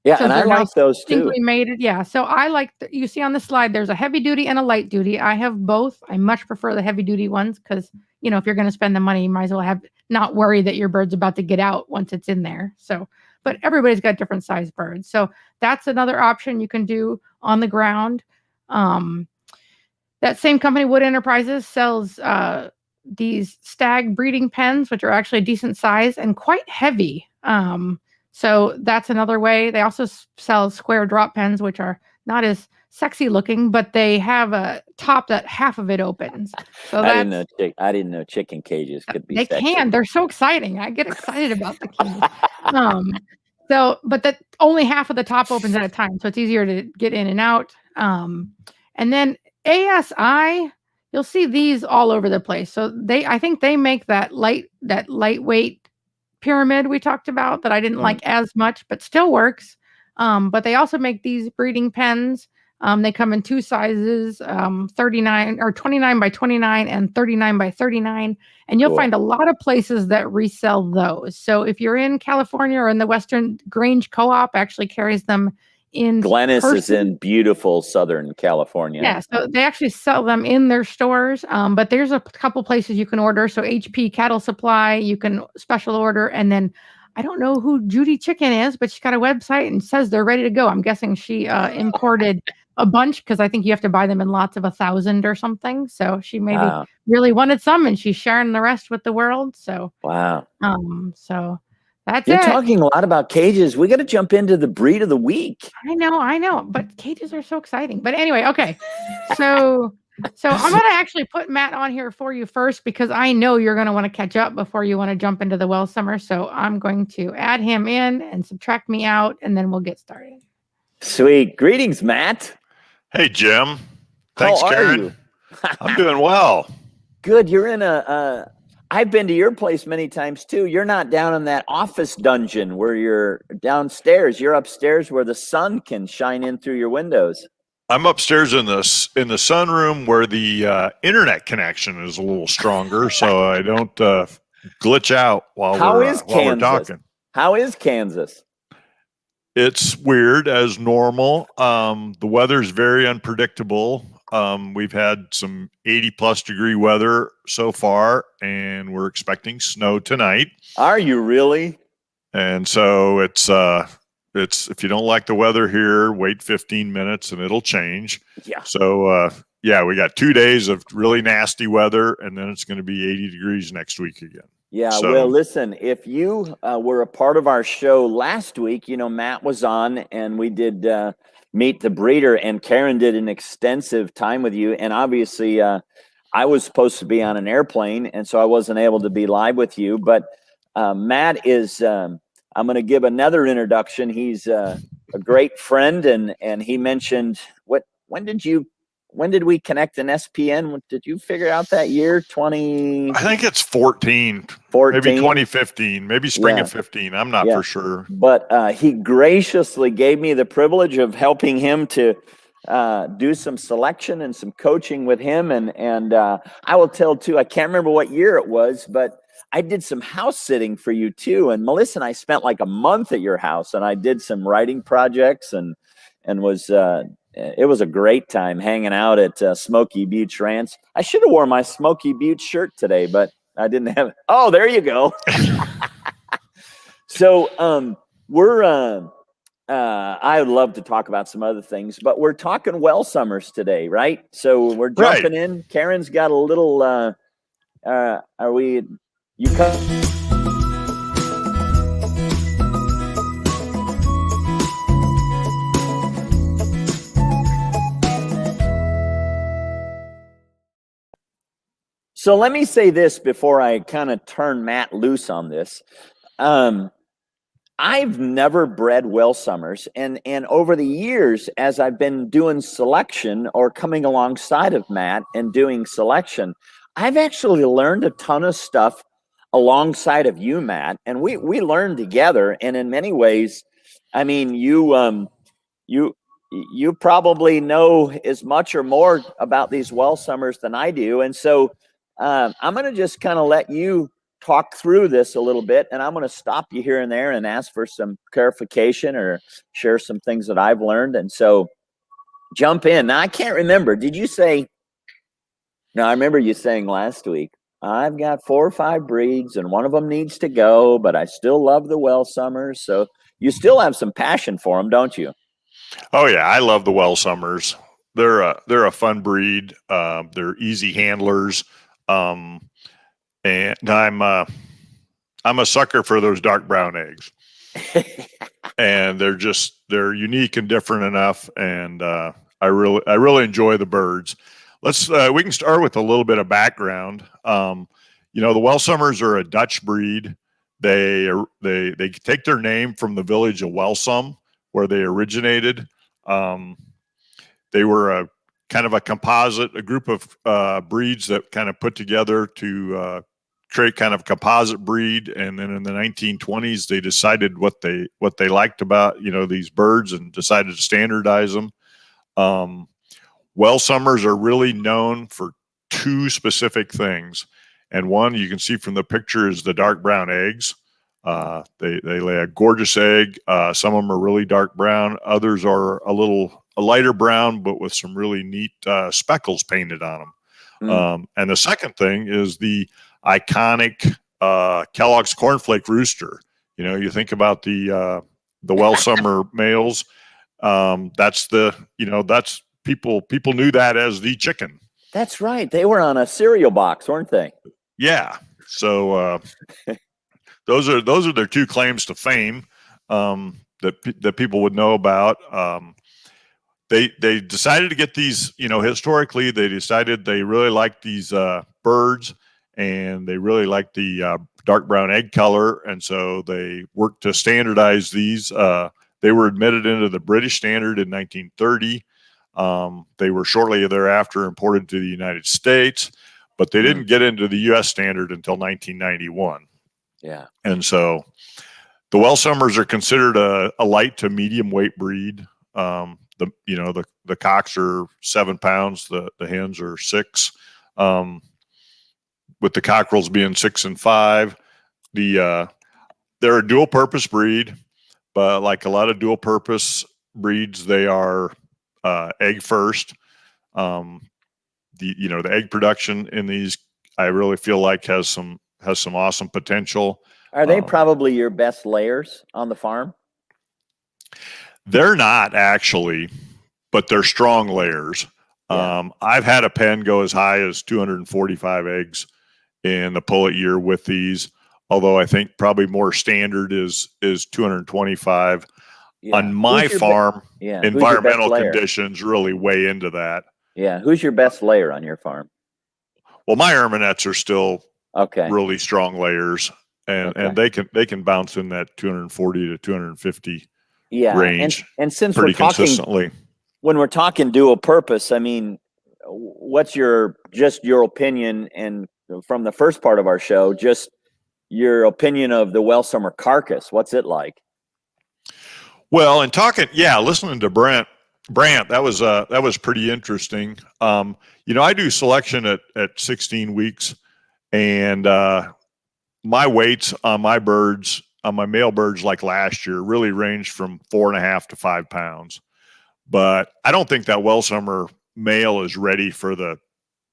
Yeah, So and I they're like nice, those too. distinctly mated. Yeah, so I like you see on the slide. There's a heavy duty and a light duty. I have both. I much prefer the heavy duty ones because if you're going to spend the money, you might as well have not worry that your bird's about to get out once it's in there. So, but everybody's got different size birds, so that's another option you can do on the ground. That same company, Wood Enterprises, sells these stag breeding pens, which are actually a decent size and quite heavy. So that's another way. They also sell square drop pens, which are not as sexy looking, but they have a top that half of it opens. So I didn't know chicken cages could be they sexy. can. They're so exciting. I get excited about the cage. But that only half of the top opens at a time, so it's easier to get in and out. And then ASI, you'll see these all over the place. So I think they make that lightweight pyramid we talked about that I didn't like as much, but still works. But they also make these breeding pens. They come in two sizes, 39 or 29 by 29 and 39 by 39. And you'll find a lot of places that resell those. So if you're in California or in the Western Grange Co-op actually carries them in Glennis is in beautiful Southern California. Yeah, so they actually sell them in their stores, but there's a couple places you can order. So HP Cattle Supply, you can special order, and then I don't know who Judy Chicken is, but she's got a website and says they're ready to go. I'm guessing she imported a bunch because I think you have to buy them in lots of 1,000 or something. So she maybe really wanted some, and she's sharing the rest with the world. So so. You're talking a lot about cages. We got to jump into the breed of the week. I know, but cages are so exciting. But anyway, okay. So I'm going to actually put Matt on here for you first because I know you're going to want to catch up before you want to jump into the Welsummer. So I'm going to add him in and subtract me out, and then we'll get started. Sweet. Greetings, Matt. Hey, Jim. Thanks, How Karen. are you? I'm doing well. Good. You're in I've been to your place many times too. You're not down in that office dungeon where you're downstairs. You're upstairs where the sun can shine in through your windows. I'm upstairs in the sunroom where the internet connection is a little stronger, so I don't glitch out while we're talking. How is Kansas? It's weird as normal. The weather's very unpredictable. We've had some 80+ degree weather so far, and we're expecting snow tonight. Are you really? And so it's if you don't like the weather here, wait 15 minutes and it'll change. Yeah. So we got 2 days of really nasty weather, and then it's going to be 80 degrees next week again. Yeah. Well, listen, if you were a part of our show last week, Matt was on and we did Meet the Breeder, and Karen did an extensive time with you. And obviously I was supposed to be on an airplane, and so I wasn't able to be live with you. But Matt is, I'm going to give another introduction. He's a great friend, and he mentioned, when did we connect in SPN? Did you figure out that year? 20? I think it's 14, maybe 2015, maybe spring of 15. I'm not for sure. But he graciously gave me the privilege of helping him to do some selection and some coaching with him. And I will tell too, I can't remember what year it was, but I did some house sitting for you too. And Melissa and I spent like a month at your house, and I did some writing projects and was it was a great time hanging out at Smoky Beach Ranch. I should have worn my Smoky Beach shirt today, but I didn't have it. Oh, there you go. So I would love to talk about some other things, but we're talking Welsummers today, right? So we're jumping in. Karen's got a little So let me say this before I kind of turn Matt loose on this. I've never bred Welsummers, and over the years, as I've been doing selection or coming alongside of Matt and doing selection, I've actually learned a ton of stuff alongside of you, Matt, and we learned together. And in many ways, I mean, you probably know as much or more about these Welsummers than I do. And so I'm going to just kind of let you talk through this a little bit, and I'm going to stop you here and there and ask for some clarification or share some things that I've learned. And so jump in. Now, I can't remember. Did you say, no, I remember you saying last week, I've got 4 or 5 breeds and one of them needs to go, but I still love the Welsummers. So you still have some passion for them, don't you? Oh yeah, I love the Welsummers. They're a fun breed. They're easy handlers, and I'm a sucker for those dark brown eggs. And they're unique and different enough, and I really enjoy the birds. We can start with a little bit of background. The Welsummers are a Dutch breed. They take their name from the village of Welsum, where they originated. They were a kind of a composite, a group of breeds that kind of put together to create kind of composite breed. And then in the 1920s, they decided what they liked about, these birds and decided to standardize them. Welsummers are really known for 2 specific things. And one you can see from the picture is the dark brown eggs. They lay a gorgeous egg. Some of them are really dark brown. Others are a lighter brown, but with some really neat speckles painted on them. And the second thing is the iconic Kellogg's Cornflake Rooster. You think about the Welsummer males. That's people knew that as the chicken. That's right. They were on a cereal box, weren't they? Yeah. So those are their 2 claims to fame that people would know about. They decided to get these. Historically, they decided they really liked these birds, and they really liked the dark brown egg color, and so they worked to standardize these. They were admitted into the British standard in 1930. They were shortly thereafter imported to the United States, but they didn't get into the U.S. standard until 1991. Yeah. And so the Welsummers are considered a light to medium weight breed. The cocks are 7 pounds, the hens are 6, with the cockerels being 6 and 5. They're a dual purpose breed, but like a lot of dual purpose breeds, they are egg first. The egg production in these, I really feel like has some awesome potential. Are they probably your best layers on the farm? They're not actually, but they're strong layers. Yeah. I've had a pen go as high as 245 eggs in the pullet year with these, although I think probably more standard is 225. Yeah. On my farm, Who's environmental conditions really weigh into that. Yeah. Who's your best layer on your farm? Well, my erminettes are still Okay. really strong layers, and they can bounce in that 240 to 250 range. And since pretty we're talking consistently. When we're talking dual purpose, I mean, what's your opinion, and from the first part of our show, just your opinion of the Welsummer Carcass? What's it like? Well, and listening to Brant, that was pretty interesting. I do selection at 16 weeks, and my weights on my male birds, like last year, really ranged from 4.5 to 5 pounds. But I don't think that Welsummer male is ready for the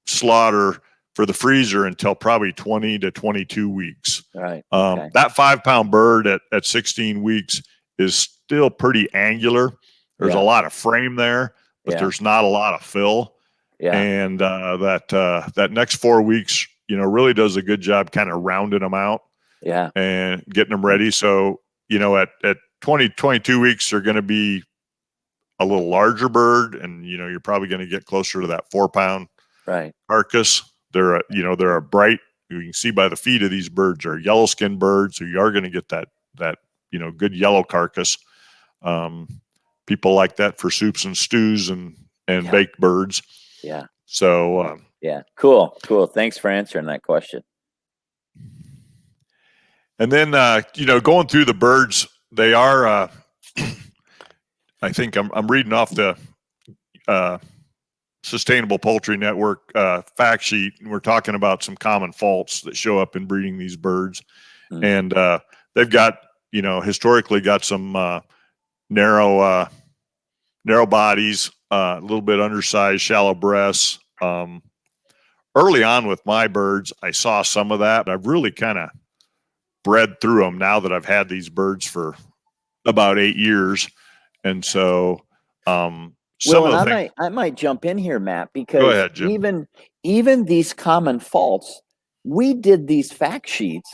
slaughter for the freezer until probably 20 to 22 weeks. Right. That 5 pound bird at 16 weeks is still pretty angular. There's a lot of frame there, but there's not a lot of fill. Yeah. And that next 4 weeks, really does a good job kind of rounding them out. Yeah. And getting them ready. So, at 22 weeks, they're going to be a little larger bird, and you're probably going to get closer to that 4 pound carcass. They're a bright, you can see by the feet of these birds, are yellow skinned birds, so you are going to get that good yellow carcass. People like that for soups and stews and baked birds. Yeah. So cool. Thanks for answering that question. And then, going through the birds, they are, I think I'm reading off the Sustainable Poultry Network fact sheet, and we're talking about some common faults that show up in breeding these birds. And they've got, historically got some narrow bodies, a little bit undersized, shallow breasts. Early on with my birds, I saw some of that. I've really kind of bred through them now that I've had these birds for about 8 years. And so, I might jump in here, Matt, because Go ahead, Jim. even these common faults, we did these fact sheets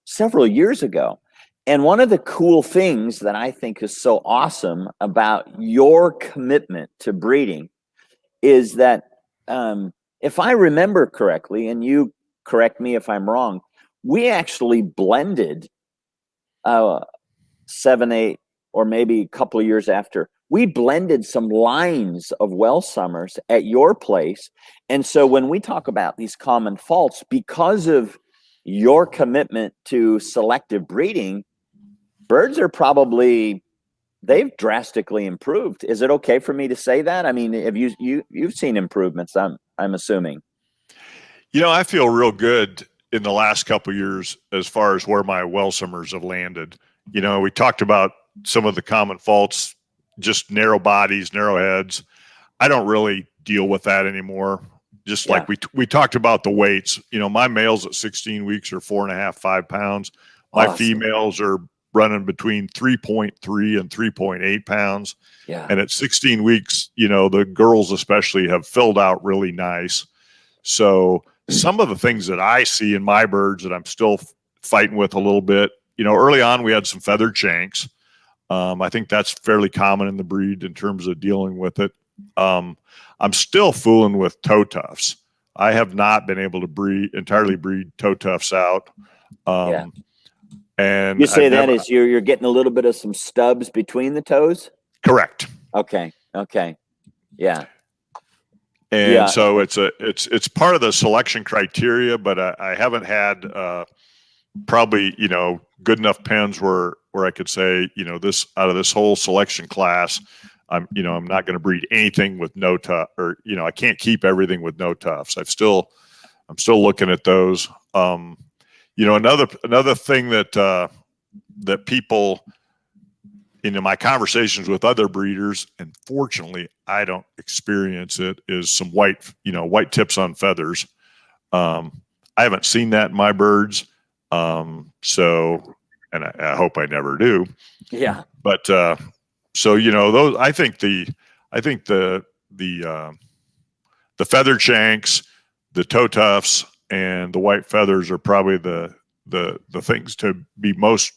several years ago. And one of the cool things that I think is so awesome about your commitment to breeding is that, if I remember correctly, and you correct me if I'm wrong, we actually blended 7, 8, or maybe a couple of years after, we blended some lines of Welsummers at your place. And so when we talk about these common faults, because of your commitment to selective breeding, birds are they've drastically improved. Is it okay for me to say that? I mean, have you've seen improvements, I'm assuming. I feel real good in the last couple of years as far as where my Welsummers have landed. We talked about some of the common faults, just narrow bodies, narrow heads. I don't really deal with that anymore. Just like we talked about the weights. My males at 16 weeks are 4.5, 5 pounds. My Awesome. females are running between 3.3 and 3.8 pounds. Yeah. And at 16 weeks, the girls especially have filled out really nice. So some of the things that I see in my birds that I'm still fighting with a little bit, early on we had some feathered Shanks. I think that's fairly common in the breed in terms of dealing with it. I'm still fooling with toe tufts. I have not been able to entirely breed toe tufts out. And you say that is you're getting a little bit of some stubs between the toes? Correct. Okay. Yeah. And so it's part of the selection criteria, but I haven't had probably good enough pens where I could say this out of this whole selection class, I'm not going to breed anything with no tuft, or I can't keep everything with no tufts. I'm still looking at those. Another thing that people my conversations with other breeders, and fortunately I don't experience it, is some white tips on feathers. I haven't seen that in my birds. So, and I hope I never do. Yeah. But, those, I think the feathered Shanks, the toe tufts, and the white feathers are probably the things to be most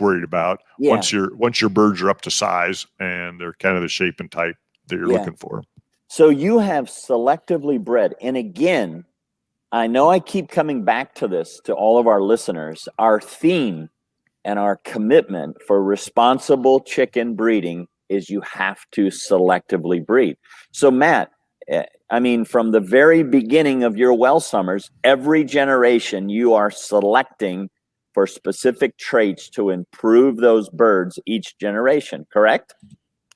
worried about. Yeah. once your birds are up to size and they're kind of the shape and type that you're looking for. So you have selectively bred. And again, I know I keep coming back to this to all of our listeners. Our theme and our commitment for responsible chicken breeding is you have to selectively breed. So Matt, I mean, from the very beginning of your Welsummers, every generation you are selecting for specific traits to improve those birds each generation, correct?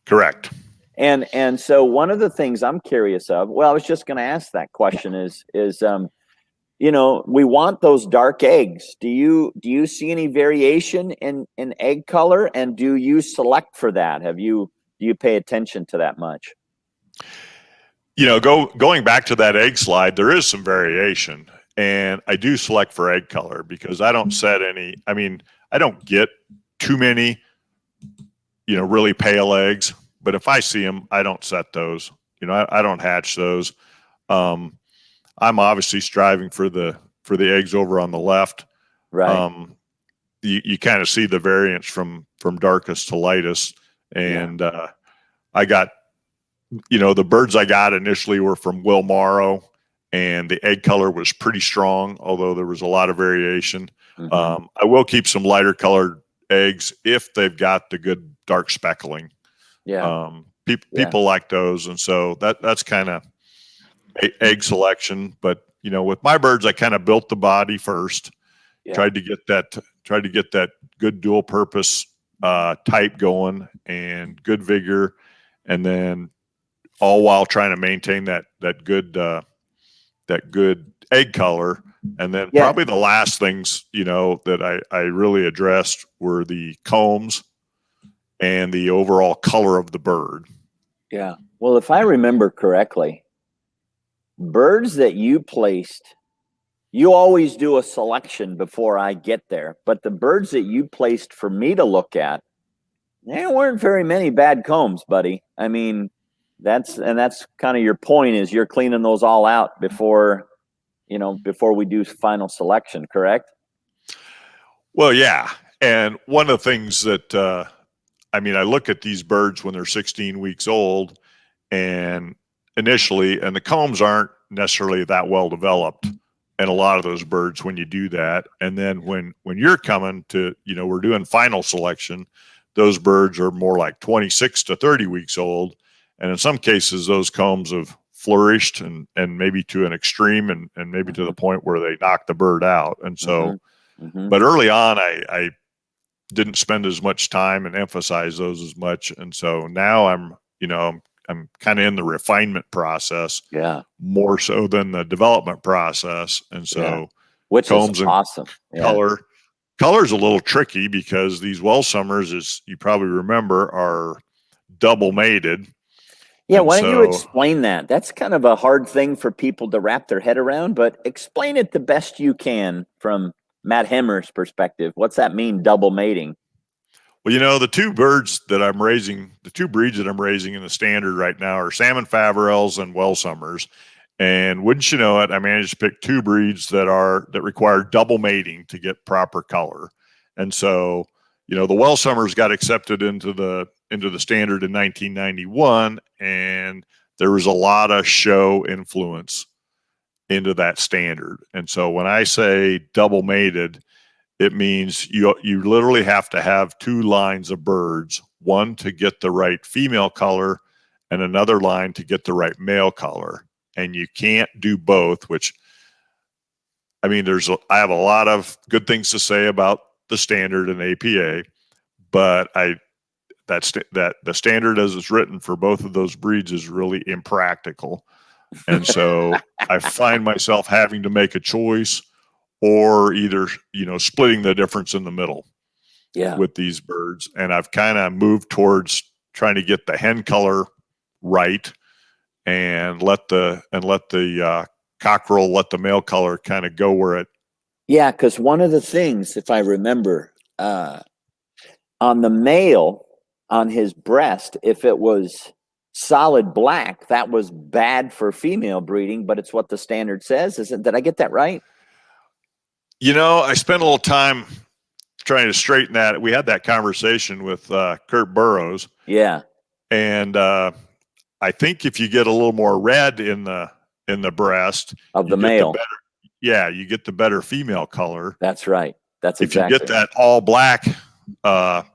Correct. And so one of the things I'm curious of, well, I was just going to ask that question is we want those dark eggs. Do you see any variation in egg color, and do you select for that? Do you pay attention to that much? Going back to that egg slide, there is some variation, and I do select for egg color because I don't set any. I mean, I don't get too many, really pale eggs, but if I see them, I don't set those. I don't hatch those. I'm obviously striving for the eggs over on the left. Right. You kind of see the variance from darkest to lightest, and I got. The birds I got initially were from Will Morrow, and the egg color was pretty strong, although there was a lot of variation. Mm-hmm. I will keep some lighter colored eggs if they've got the good dark speckling. Yeah. People like those. And so that's kind of egg selection. But, with my birds, I kind of built the body first. tried to get that good dual purpose type going and good vigor, and then all while trying to maintain that good egg color. And then probably the last things, that I really addressed were the combs and the overall color of the bird. Yeah. Well, if I remember correctly, birds that you placed, you always do a selection before I get there, but the birds that you placed for me to look at, there weren't very many bad combs, buddy. I mean, that's kind of your point, is you're cleaning those all out before we do final selection, correct? Well, yeah. And one of the things that, I look at these birds when they're 16 weeks old and initially, and the combs aren't necessarily that well developed. And a lot of those birds when you do that. And then when you're coming to, we're doing final selection, those birds are more like 26 to 30 weeks old. And in some cases, those combs have flourished and maybe to an extreme and maybe to the point where they knock the bird out. And so, but early on, I didn't spend as much time and emphasize those as much. And so now I'm kind of in the refinement process, more so than the development process. And so, which combs is awesome. Color's a little tricky because these Welsummers, as you probably remember, are double mated. Yeah, why don't you explain that? That's kind of a hard thing for people to wrap their head around, but explain it the best you can from Matt Hemmer's perspective. What's that mean, double mating? Well, the two breeds that I'm raising in the standard right now are salmon Faverolles and Welsummers. And wouldn't you know it, I managed to pick two breeds that require double mating to get proper color. And so, the Welsummers got accepted into the standard in 1991, and there was a lot of show influence into that standard. And so when I say double mated, it means you literally have to have two lines of birds, one to get the right female color and another line to get the right male color. And you can't do both, which, I have a lot of good things to say about the standard and APA, but that the standard as it's written for both of those breeds is really impractical. And so I find myself having to make a choice, or either, splitting the difference in the middle with these birds. And I've kind of moved towards trying to get the hen color right and let the cockerel, let the male color kind of go where it. Yeah, because one of the things, if I remember, on the male, on his breast, if it was solid black, that was bad for female breeding, but it's what the standard says. Did I get that right? I spent a little time trying to straighten that. We had that conversation with Kurt Burrows. Yeah. And I think if you get a little more red in the breast of the male, you get the better female color. That's right. That's if you get that all black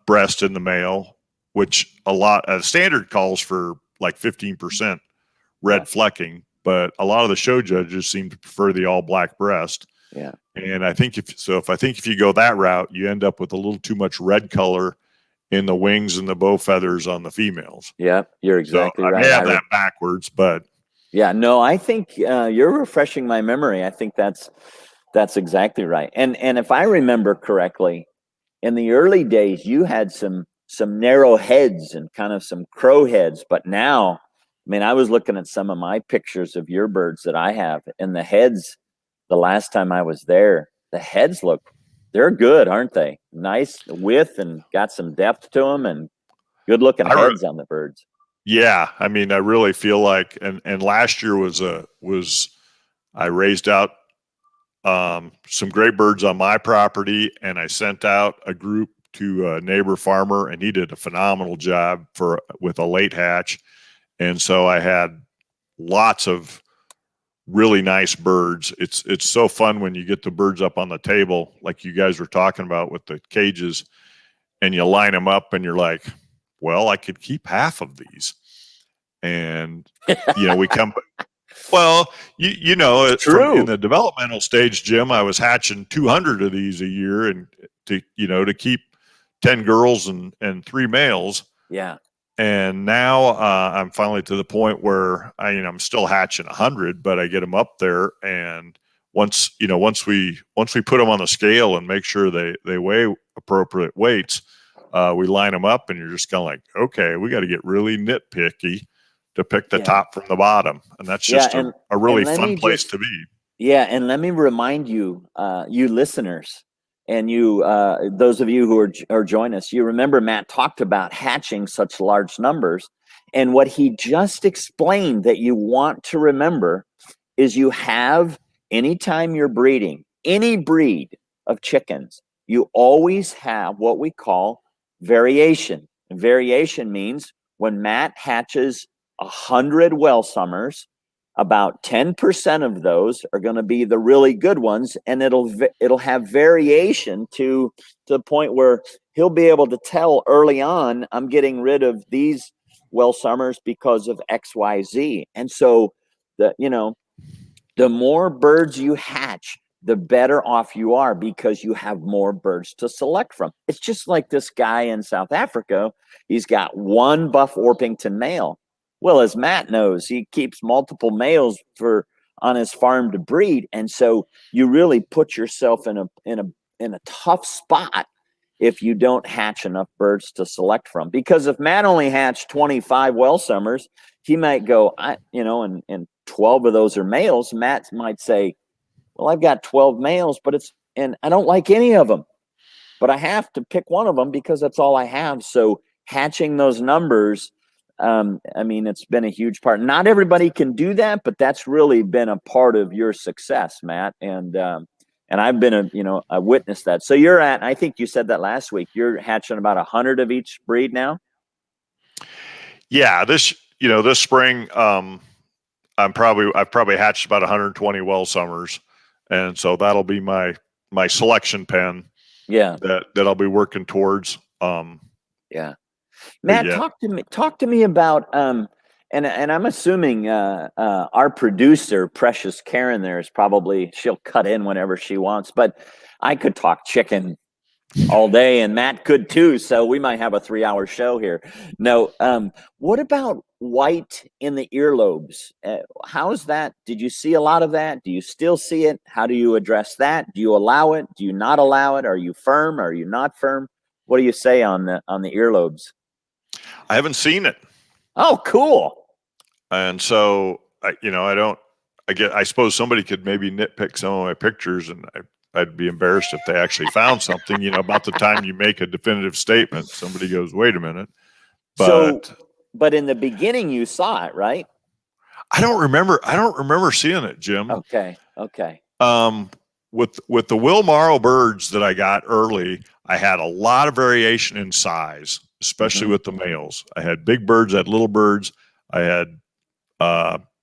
breast in the male, which standard calls for like 15% red flecking, but a lot of the show judges seem to prefer the all black breast. Yeah. And I think if you go that route, you end up with a little too much red color in the wings and the bow feathers on the females. Yeah, you're exactly right. I have that backwards, but yeah, no, I think you're refreshing my memory. I think that's exactly right. And if I remember correctly, in the early days, you had some narrow heads and kind of some crow heads, but now, I was looking at some of my pictures of your birds that I have, and the heads, the last time I was there, the heads they're good, aren't they? Nice width and got some depth to them and good looking heads on the birds. Yeah. I really feel like, and last year I raised out some great birds on my property, and I sent out a group to a neighbor farmer, and he did a phenomenal job with a late hatch. And so I had lots of really nice birds. It's so fun when you get the birds up on the table, like you guys were talking about with the cages, and you line them up and you're like, well, I could keep half of these. And, we come Well, you know, True. in the developmental stage, Jim, I was hatching 200 of these a year, and to keep 10 girls and 3 males. Yeah. And now I'm finally to the point where I'm still hatching 100, but I get them up there, and once we put them on the scale and make sure they weigh appropriate weights, we line them up, and you're just kind of like, okay, we got to get really nitpicky to pick the top from the bottom, and that's just a really fun place to be. Yeah, and let me remind you, you listeners, and you, those of you who are joining us, you remember Matt talked about hatching such large numbers, and what he just explained that you want to remember is you have, anytime you're breeding any breed of chickens, you always have what we call variation. And variation means when Matt hatches 100 Welsummers, about 10% of those are going to be the really good ones, and it'll have variation to the point where he'll be able to tell early on, I'm getting rid of these Welsummers because of XYZ. And so the more birds you hatch, the better off you are, because you have more birds to select from. It's just like this guy in South Africa. He's got one Buff Orpington male. Well, as Matt knows, he keeps multiple males on his farm to breed, and so you really put yourself in a tough spot if you don't hatch enough birds to select from. Because if Matt only hatched 25 Welsummers, he might go, and 12 of those are males. Matt might say, well, I've got 12 males, and I don't like any of them, but I have to pick one of them because that's all I have. So hatching those numbers, it's been a huge part. Not everybody can do that, but that's really been a part of your success, Matt. And I've been I witnessed that. So you're at, I think you said that last week, you're hatching about 100 of each breed now. Yeah. This spring, I've probably hatched about 120 Welsummers. And so that'll be my selection pen. Yeah. That I'll be working towards. Yeah. Matt, talk to me about and I'm assuming our producer, Precious Karen, there is she'll cut in whenever she wants, but I could talk chicken all day, and Matt could too, so we might have a 3-hour show here. No, what about white in the earlobes? How's that? Did you see a lot of that? Do you still see it? How do you address that? Do you allow it? Do you not allow it? Are you firm? Are you not firm? What do you say on the earlobes? I haven't seen it. Oh, cool. And so I suppose somebody could maybe nitpick some of my pictures, and I'd be embarrassed if they actually found something, about the time you make a definitive statement, somebody goes, wait a minute. But in the beginning you saw it, right? I don't remember seeing it, Jim. Okay. With the Will Morrow birds that I got early, I had a lot of variation in size, especially with the males. I had big birds, I had little birds. I had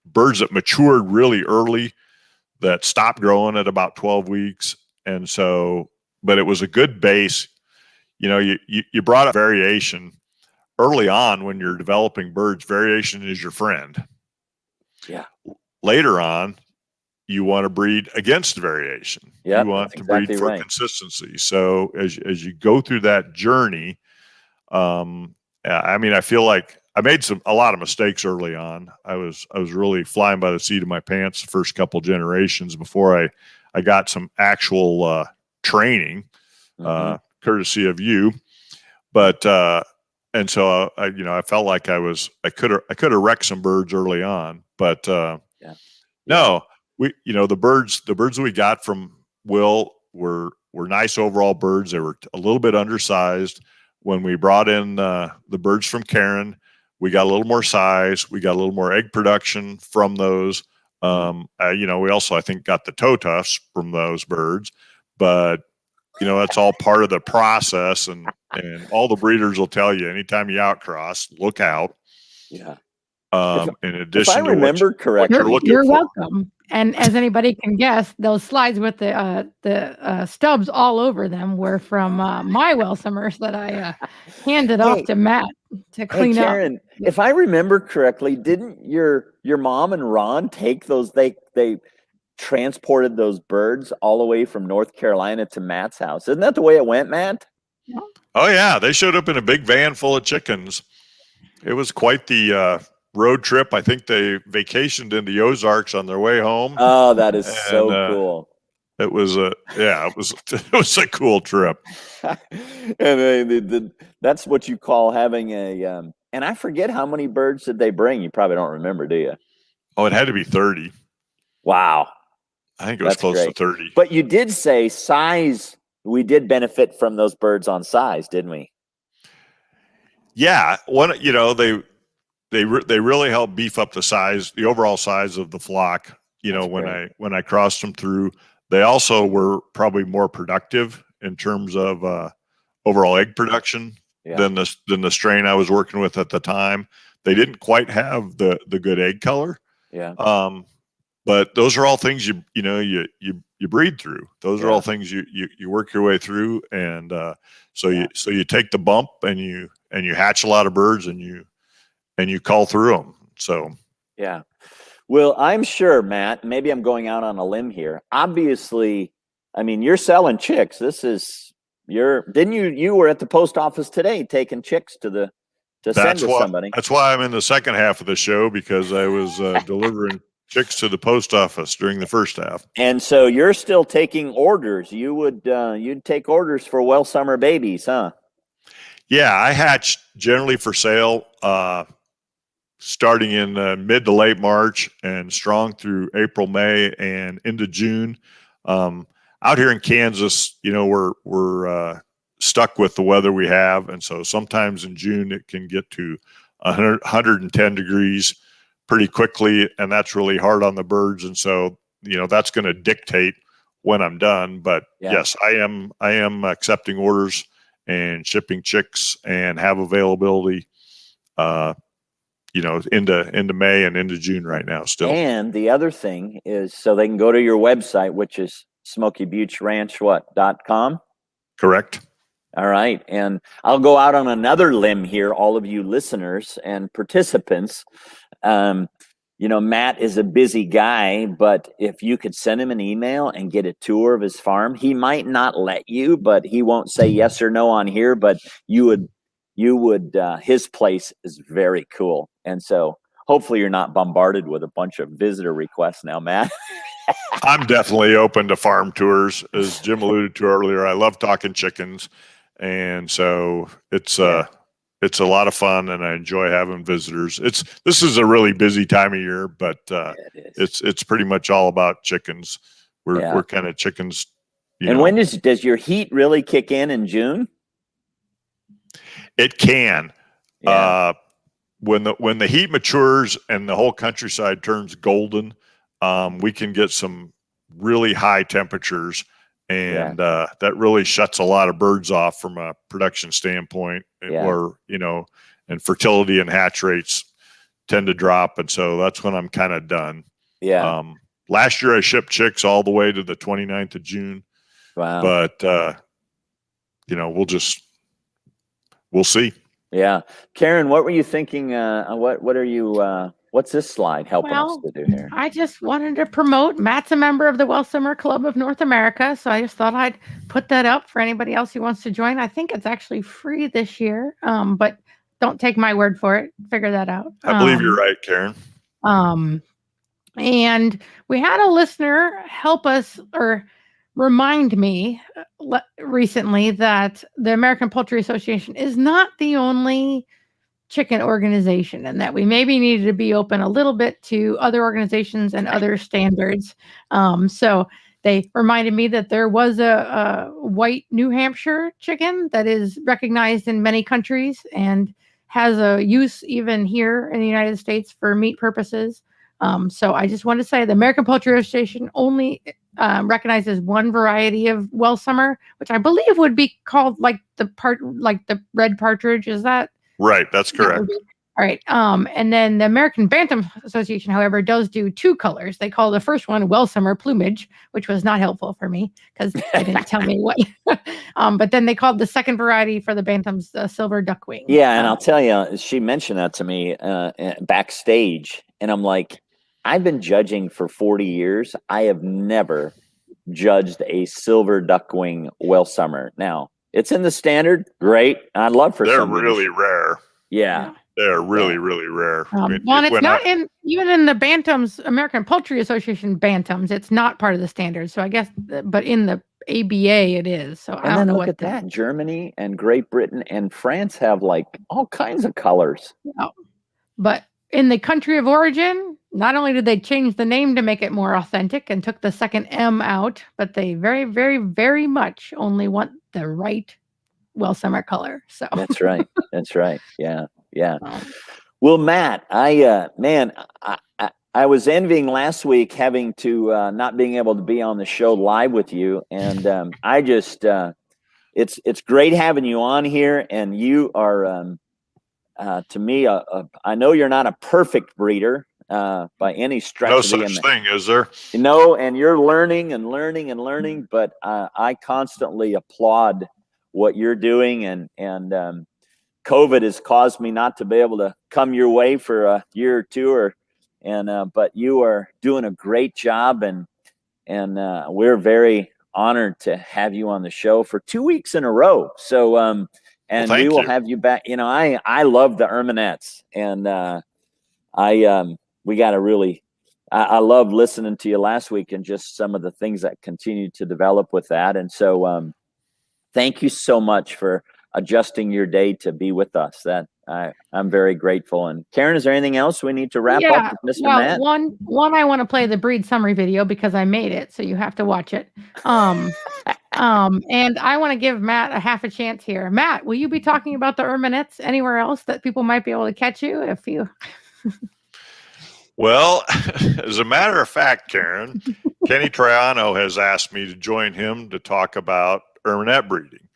birds that matured really early that stopped growing at about 12 weeks. And so, but it was a good base. You brought up variation early on when you're developing birds. Variation is your friend. Yeah. Later on, you want to breed against variation. Yeah, you want to breed for consistency. So as you go through that journey, I feel like I made a lot of mistakes early on. I was really flying by the seat of my pants the first couple generations before I got some actual training, courtesy of you. But and so I felt like I could have wrecked some birds early on. But no, the birds that we got from Will were nice overall birds. They were a little bit undersized. When we brought in the birds from Karen, we got a little more size. We got a little more egg production from those. We also, I think, got the toe tufts from those birds, but that's all part of the process. And all the breeders will tell you, anytime you outcross, look out. Yeah. In addition, if I remember correctly, you're welcome. And as anybody can guess, those slides with the stubs all over them were from my Welsummers that I handed off to Matt. to clean Hey, up. Karen, if I remember correctly, didn't your mom and Ron take those? They transported those birds all the way from North Carolina to Matt's house. Isn't that the way it went, Matt? Oh yeah, they showed up in a big van full of chickens. It was quite the road trip. I think they vacationed in the Ozarks on their way home. Oh, that is so And, cool. It was it was a cool trip. And that's what you call having a and I forget how many birds did they bring. You probably don't remember, do you? Oh, it had to be 30. Wow. I think it was That's close great. to 30. But you did say size. We did benefit from those birds on size, didn't we? Yeah, they really helped beef up the overall size of the flock. That's When great. I crossed them through, they also were probably more productive in terms of overall egg production than the strain I was working with at the time. They didn't quite have the good egg color. Yeah. But those are all things you breed through. Those are all things you work your way through, and so you take the bump and you hatch a lot of birds and you call through them. So yeah. Well, I'm sure, Matt, maybe I'm going out on a limb here. Obviously, I mean, you're selling chicks. Didn't you were at the post office today taking chicks to send to somebody. That's why I'm in the second half of the show, because I was delivering chicks to the post office during the first half. And so you're still taking orders. You'd take orders for Welsummer babies, huh? Yeah, I hatch generally for sale starting in mid to late March and strong through April, May, and into June. Out here in Kansas, we're stuck with the weather we have, and so sometimes in June it can get to 110 degrees pretty quickly, and that's really hard on the birds. And so that's going to dictate when I'm done. But yes, I am accepting orders and shipping chicks and have availability into May and into June right now still. And the other thing is, so they can go to your website, which is SmokeyBeachRanch.com. Correct. All right. And I'll go out on another limb here, all of you listeners and participants. Matt is a busy guy, but if you could send him an email and get a tour of his farm, he might not let you, but he won't say yes or no on here, but you would, his place is very cool. And so hopefully you're not bombarded with a bunch of visitor requests now, Matt. I'm definitely open to farm tours. As Jim alluded to earlier, I love talking chickens. And so it's a lot of fun, and I enjoy having visitors. This is a really busy time of year, but it's pretty much all about chickens. We're kind of chickens. And when does your heat really kick in June? It can. Yeah. When the heat matures and the whole countryside turns golden, we can get some really high temperatures. And that really shuts a lot of birds off from a production standpoint, and fertility and hatch rates tend to drop. And so that's when I'm kind of done. Yeah. Last year I shipped chicks all the way to the 29th of June. Wow. But, we'll see. Yeah. Karen, what were you thinking? What are you, what's this slide helping us to do here? I just wanted to promote. Matt's a member of the Welsummer Club of North America, so I just thought I'd put that up for anybody else who wants to join. I think it's actually free this year, but don't take my word for it. Figure that out. I believe you're right, Karen. And we had a listener help us or remind me recently that the American Poultry Association is not the only chicken organization, and that we maybe needed to be open a little bit to other organizations and other standards. So they reminded me that there was a white New Hampshire chicken that is recognized in many countries and has a use even here in the United States for meat purposes. So I just want to say the American Poultry Association only recognizes one variety of Welsummer, which I believe would be called like the red partridge. Is that right? That's correct. All right. And then the American Bantam Association, however, does do 2 colors. They call the first one Welsummer plumage, which was not helpful for me because they didn't tell me what. But then they called the second variety for the Bantams silver duckwing. Yeah, and I'll tell you, she mentioned that to me backstage, and I'm like, I've been judging for 40 years. I have never judged a silver duckwing Welsummer. Now, it's in the standard. Great. I'd love for They're somebody really rare. Yeah. They're really, really rare. Well, and it's not even in the Bantams, American Poultry Association Bantams. It's not part of the standard. So I guess, but in the ABA it is. So I don't know look what at that. Germany and Great Britain and France have like all kinds of colors. Oh. But in the country of origin, not only did they change the name to make it more authentic and took the second M out, but they very, very, very much only want the right Welsummer color. So that's right. That's right. Yeah. Yeah. Well, Matt, I was envying last week having to not being able to be on the show live with you, and I just it's great having you on here, and you are to me I know you're not a perfect breeder by any stretch. No such thing, is there? No, and you're learning and learning and learning, but I constantly applaud what you're doing, and COVID has caused me not to be able to come your way for a year or two, but you are doing a great job, and we're very honored to have you on the show for 2 weeks in a row. So, and we will have you back. You know, I love the Erminettes, and we got to really, I love listening to you last week and just some of the things that continue to develop with that. And so, thank you so much for adjusting your day to be with us. That I'm very grateful. And Karen, is there anything else we need to wrap up with Mr. Matt? One, I want to play the breed summary video because I made it, so you have to watch it. And I want to give Matt a half a chance here. Matt, will you be talking about the Erminettes anywhere else that people might be able to catch you if you? Well, as a matter of fact, Karen, Kenny Triano has asked me to join him to talk about Erminette breeding.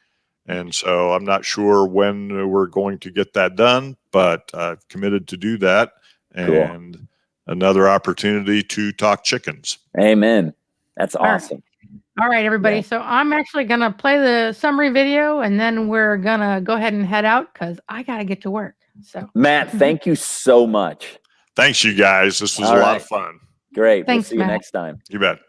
And so I'm not sure when we're going to get that done, but I've committed to do that. And cool. Another opportunity to talk chickens. Amen. That's awesome. All right, everybody. Yeah. So I'm actually going to play the summary video, and then we're going to go ahead and head out because I got to get to work. So Matt, thank you so much. Thanks, you guys. This was a lot of fun. Great. Thanks, we'll see Matt. You next time. You bet.